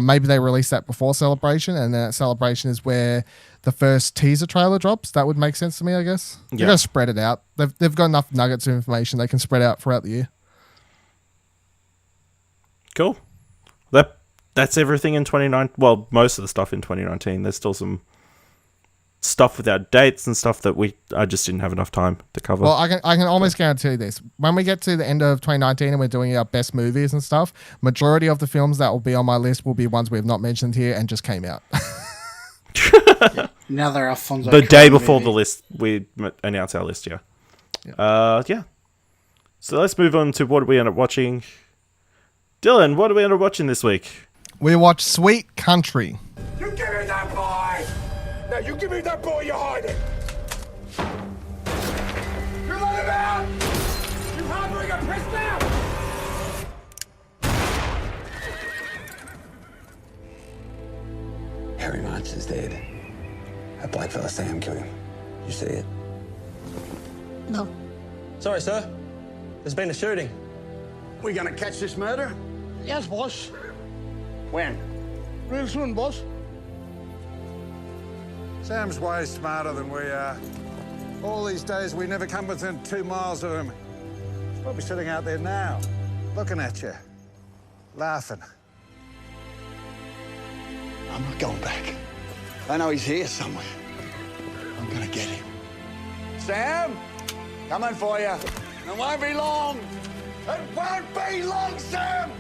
Maybe they release that before Celebration, and then at Celebration is where the first teaser trailer drops. That would make sense to me, I guess. Yeah. They're going to spread it out. They've got enough nuggets of information they can spread out throughout the year. Cool. That's everything in 2019. Well, most of the stuff in 2019. There's still some stuff without dates and stuff that I just didn't have enough time to cover. Well, I can almost guarantee you this. When we get to the end of 2019 and we're doing our best movies and stuff, majority of the films that will be on my list will be ones we have not mentioned here and just came out. Another Alfonso. The day Cuarón before movie. the list, we announce our list, yeah. Yeah. So let's move on to what we end up watching. Dylan, what do we end up watching this week? We watched Sweet Country. You give me that boy! Now you give me that boy you're hiding! You let him out! You harboring a prisoner! Harry March's dead. That black fella Sam killed him. You see it? No. Sorry, sir. There's been a shooting. We gonna catch this murder? Yes, boss. When? Real soon, boss. Sam's way smarter than we are. All these days, we never come within 2 miles of him. He's probably sitting out there now, looking at you, laughing. I'm not going back. I know he's here somewhere. I'm gonna get him. Sam? Coming for you. It won't be long. It won't be long, Sam!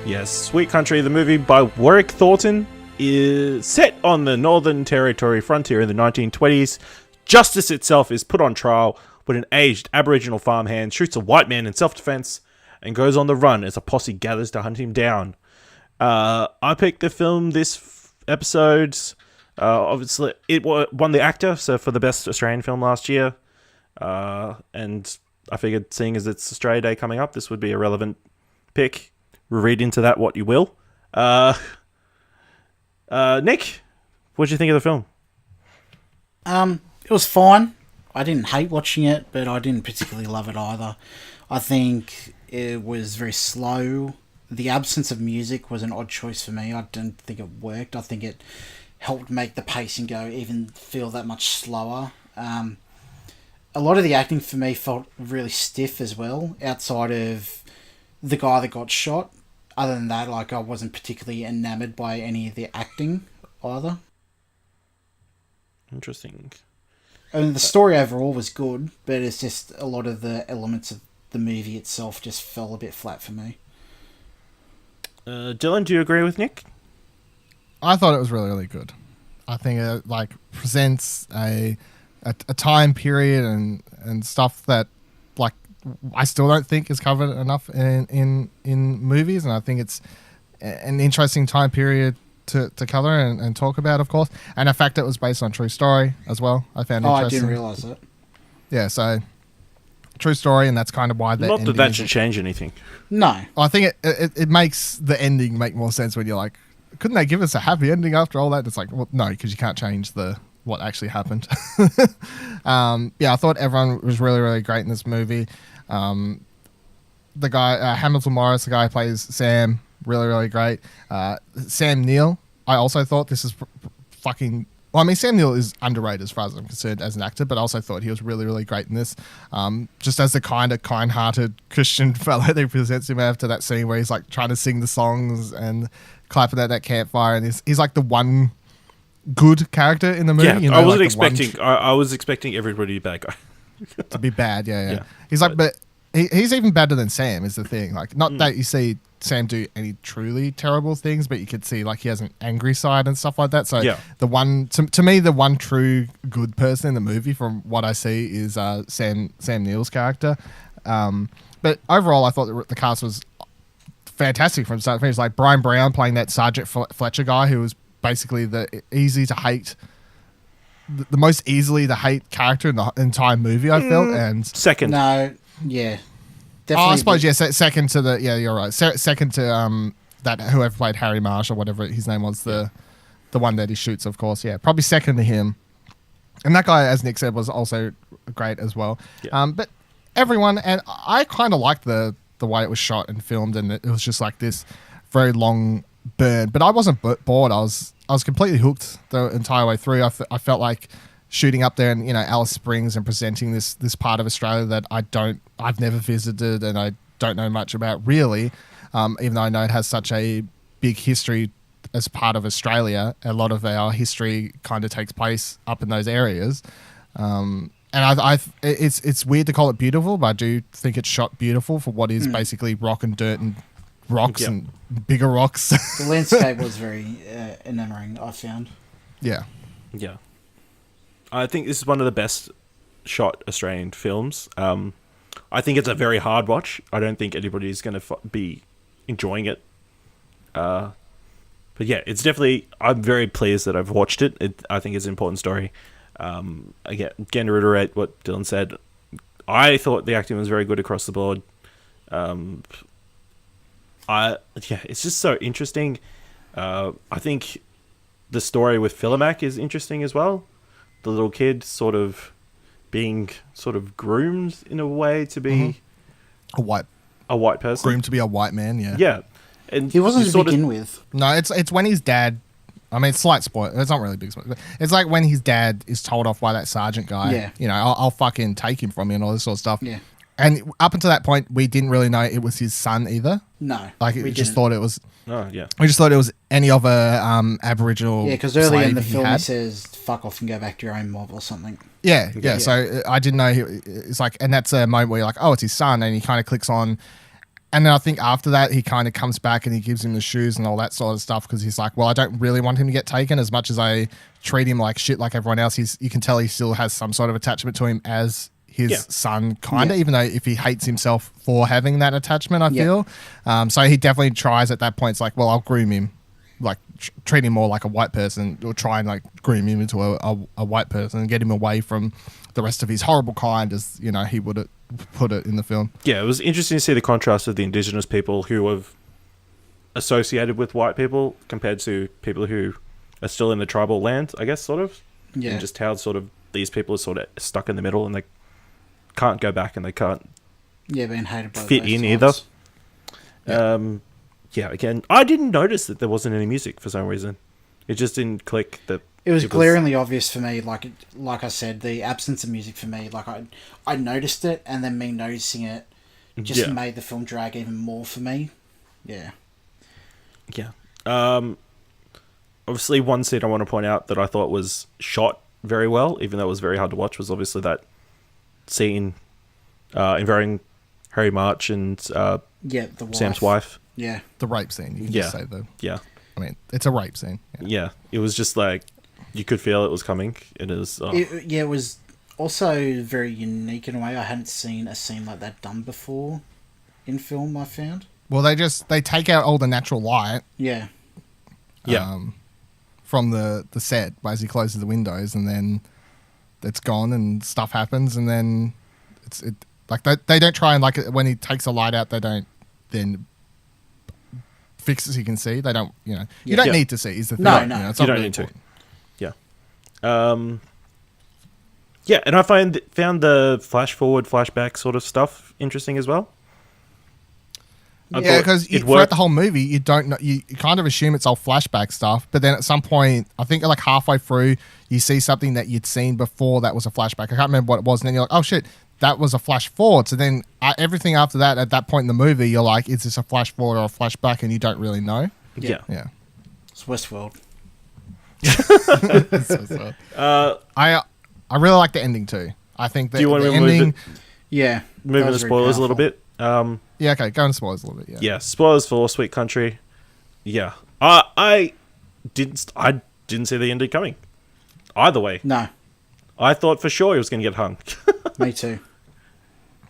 Yes, Sweet Country, the movie by Warwick Thornton, is set on the Northern Territory frontier in the 1920s. Justice itself is put on trial when an aged Aboriginal farmhand shoots a white man in self-defense and goes on the run as a posse gathers to hunt him down. I picked the film this episode. Obviously, it won the actor, so for the best Australian film last year. And I figured, seeing as it's Australia Day coming up, this would be a relevant pick. Read into that what you will. Nick, what did you think of the film? It was fine. I didn't hate watching it, but I didn't particularly love it either. I think it was very slow. The absence of music was an odd choice for me. I didn't think it worked. I think it helped make the pacing go even feel that much slower. A lot of the acting for me felt really stiff as well, outside of the guy that got shot. Other than that, I wasn't particularly enamoured by any of the acting either. Interesting. I mean, the story overall was good, but it's just a lot of the elements of the movie itself just fell a bit flat for me. Dylan, do you agree with Nick? I thought it was really, really good. I think it presents a time period and stuff that I still don't think is covered enough in movies, and I think it's an interesting time period to cover and talk about, of course. And the fact that it was based on true story as well, I found I interesting. didn't realise that. Yeah, so true story, and that's kind of why the Not that ending that is- should change anything. No. I think it makes the ending make more sense when you're like, couldn't they give us a happy ending after all that? It's like, well, no, because you can't change what actually happened. I thought everyone was really, really great in this movie. The guy, Hamilton Morris, the guy who plays Sam, really, really great. Sam Neill, I also thought this is fucking Well, I mean, Sam Neill is underrated as far as I'm concerned as an actor, but I also thought he was really, really great in this. Just as the kind of kind-hearted Christian fellow that he presents him after that scene where he's like trying to sing the songs and clapping at that campfire, and he's like the one good character in the movie. Yeah, you know, I wasn't like expecting. I was expecting everybody to be bad guy. to be bad. Yeah. Yeah. He's like, but he's even better than Sam is the thing. Like, not that you see Sam do any truly terrible things, but you could see like he has an angry side and stuff like that. So Yeah. the one to me, the one true good person in the movie, from what I see, is Sam Neill's character. But overall, I thought the cast was fantastic from start to finish. Like Brian Brown playing that Sergeant Fletcher guy, who was basically the easy to hate. The most easily to hate character in the entire movie, I felt. And Second. No, yeah. oh, Definitely I suppose yes. Second to the you're right. Second to that whoever played Harry Marsh or whatever his name was, the one that he shoots, of course. Yeah, probably second to him. And that guy, as Nick said, was also great as well. Yeah. But everyone, and I kind of liked the way it was shot and filmed, and it was just like this very long burn. But I wasn't bored. I was completely hooked the entire way through. I felt like shooting up there in, you know, Alice Springs and presenting this part of Australia that I've never visited and I don't know much about really, even though I know it has such a big history as part of Australia. A lot of our history kind of takes place up in those areas. And it's weird to call it beautiful, but I do think it's shot beautiful for what is basically rock and dirt and rocks and bigger rocks. The landscape was very enamoring, I found. Yeah. Yeah. I think this is one of the best shot Australian films. I think it's a very hard watch. I don't think anybody's going to be enjoying it. But yeah, it's definitely... I'm very pleased that I've watched it. I think it's an important story. Again, to reiterate what Dylan said, I thought the acting was very good across the board. It's just so interesting. I think the story with Philomac is interesting as well. The little kid sort of being sort of groomed in a way to be a white person, groomed to be a white man. Yeah, yeah. And he wasn't to begin with. No, it's when his dad. I mean, it's slight spoiler. It's not really a big spoiler. It's like when his dad is told off by that sergeant guy. Yeah. You know, I'll fucking take him from you and all this sort of stuff. Yeah. And up until that point, we didn't really know it was his son either. No, like we just thought it was. Oh yeah. We just thought it was any other Aboriginal. Yeah, because earlier in the film he had. says "fuck off and go back to your own mob" or something. Yeah. So I didn't know. It's like, and that's a moment where you're like, oh, it's his son, and he kind of clicks on. And then I think after that, he kind of comes back and he gives him the shoes and all that sort of stuff because he's like, well, I don't really want him to get taken as much as I treat him like shit like everyone else. You can tell he still has some sort of attachment to him as his son, kind of, even though if he hates himself for having that attachment, I feel. So he definitely tries at that point. It's like, well, I'll groom him, like treat him more like a white person, or try and like groom him into a white person and get him away from the rest of his horrible kind, as you know he would put it in the film. Yeah, it was interesting to see the contrast of the indigenous people who have associated with white people compared to people who are still in the tribal land, I guess, sort of. Yeah. And just how sort of these people are sort of stuck in the middle and they can't go back and they can't being hated by fit in either. Again, I didn't notice that there wasn't any music for some reason. It just didn't click that. It was glaringly obvious for me, like I said, the absence of music for me. Like I noticed it, and then me noticing it just made the film drag even more for me. Yeah. Yeah. Obviously, one scene I want to point out that I thought was shot very well, even though it was very hard to watch, was obviously that scene involving Harry March and Sam's wife. Yeah. The rape scene. You can just say the. Yeah. I mean, it's a rape scene. Yeah. It was just like, you could feel it was coming. It is. It was also very unique in a way. I hadn't seen a scene like that done before in film, I found. Well, they take out all the natural light. Yeah. From the set as he closes the windows, and then it's gone and stuff happens, and then they don't try and, like, when he takes the light out, they don't then fix as you can see. They don't, you know, you don't need to see is the thing. No, you know, it's you not don't really need important. to. And I found the flash forward, flashback sort of stuff interesting as well. Yeah, because it throughout worked. the whole movie, you don't know. You kind of assume it's all flashback stuff, but then at some point, I think like halfway through, you see something that you'd seen before that was a flashback. I can't remember what it was, and then you're like, "Oh shit, that was a flash forward." So then everything after that, at that point in the movie, you're like, "Is this a flash forward or a flashback?" And you don't really know. Yeah. Yeah. It's Westworld. I really like the ending too. I think that Do you want the to move ending. it? Yeah. Moving that the was very spoilers a little powerful. bit. Yeah, okay, go into spoilers a little bit. Yeah. Yeah, spoilers for Sweet Country. Yeah, I didn't see the ending coming. Either way, No, I thought for sure he was going to get hung, me too.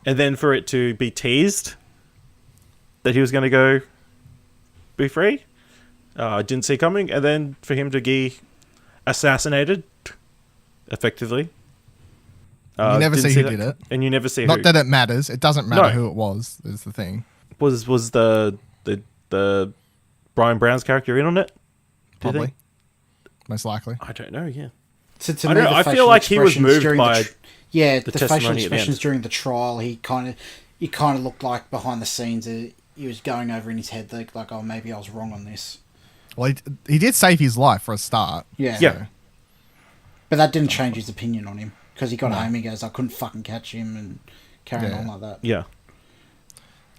and then for it to be teased that he was going to go be free, I didn't see coming, and then for him to be assassinated, effectively. You never didn't see who that- did it. and you never see Not who. that it matters. It doesn't matter No. who it was. Is the thing. Was the Brian Brown's character in on it? Do you Probably. think? Most likely. I don't know. Yeah. To I me, don't know, the I feel facial like he was expressions moved during by the facial testimony at the expressions end. during the trial. He kind of looked like behind the scenes. He was going over in his head like, oh, maybe I was wrong on this. Well, he did save his life for a start. Yeah. Yeah. But that didn't change his opinion on him because he got home. He goes, I couldn't fucking catch him and carrying on like that. Yeah.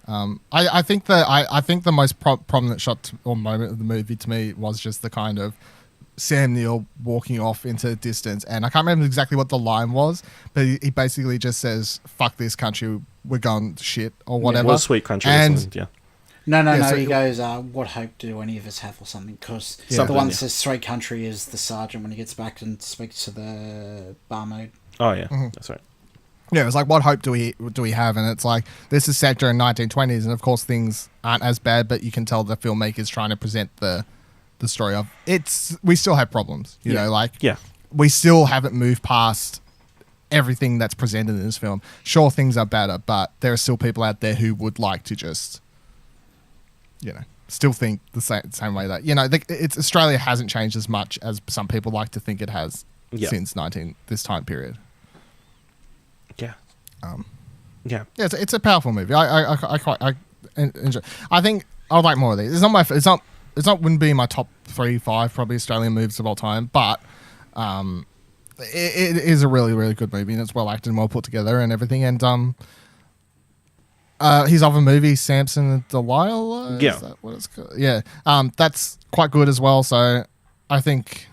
I think the most prominent shot or moment of the movie to me was just the kind of Sam Neill walking off into the distance, and I can't remember exactly what the line was, but he basically just says, "Fuck this country, we're going to shit" or whatever. Was Sweet Country or And something, yeah. No. so He goes, what hope do any of us have or something? Because the Something, one yeah. that says Straight Country is the sergeant when he gets back and speaks to the barmaid. Oh yeah, Mm-hmm. that's right. Yeah, it was like, what hope do we have? And it's like, this is set during 1920s, and of course things aren't as bad, but you can tell the filmmaker's trying to present the story of we still have problems, you know, like Yeah. we still haven't moved past everything that's presented in this film. Sure, things are better, but there are still people out there who would like to just, you know, still think the same way that, you know, it's Australia hasn't changed as much as some people like to think it has since this time period. Yeah. Yeah, it's a powerful movie. I quite enjoy. I think I would like more of these. It's not wouldn't be in my top 3-5 probably Australian movies of all time, but it is a really, really good movie, and it's well acted and well put together and everything. And his other movie, Samson and Delilah, Yeah. is that what it's called? Yeah, that's quite good as well. So I think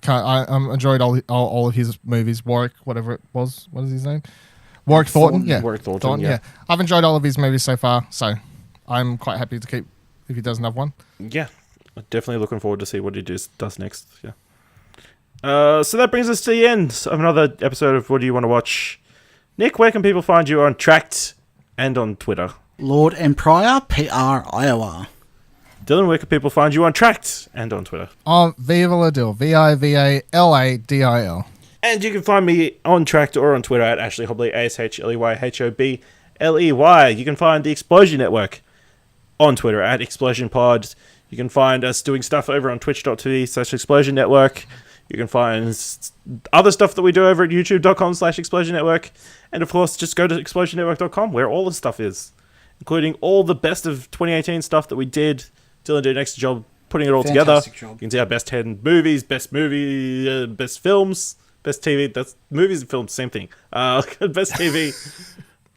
I enjoyed all of his movies. Warwick, whatever it was, what is his name? Warwick Thornton. Yeah, Warwick Thornton, yeah. I've enjoyed all of his movies so far, so I'm quite happy to keep if he does another one. Yeah. Definitely looking forward to see what he does next. Yeah. So that brings us to the end of another episode of What Do You Want to Watch? Nick, where can people find you on Trakt and on Twitter? Lord Emperor, PRIOR. Dylan, where can people find you on Trakt and on Twitter? Viva la Dil, VIVALADIL. And you can find me on Trakt or on Twitter at Ashley Hobley, ASHLEYHOBLEY. You can find the Explosion Network on Twitter at Explosion Pod. You can find us doing stuff over on twitch.tv/Explosion Network. You can find other stuff that we do over at youtube.com/Explosion Network. And of course, just go to explosionnetwork.com where all the stuff is, including all the best of 2018 stuff that we did. Dylan did an excellent job putting it all Fantastic together. job. You can see our best 10 movies, best films, best TV. That's movies and films, same thing. Best TV,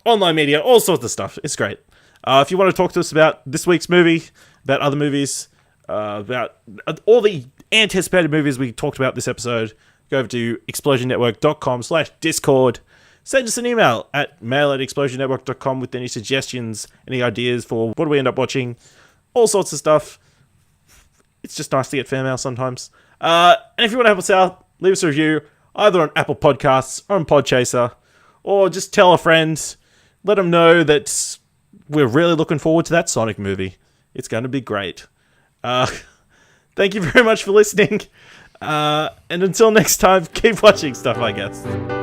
online media, all sorts of stuff. It's great. If you want to talk to us about this week's movie, about other movies, about all the anticipated movies we talked about this episode, go over to explosionnetwork.com/Discord. Send us an email at mail@explosionnetwork.com with any suggestions, any ideas for what do we end up watching, all sorts of stuff. It's just nice to get fan mail sometimes. And if you want to help us out, leave us a review either on Apple Podcasts or on Podchaser, or just tell a friend, let them know that we're really looking forward to that Sonic movie. It's going to be great. Thank you very much for listening. And until next time, keep watching stuff, I guess.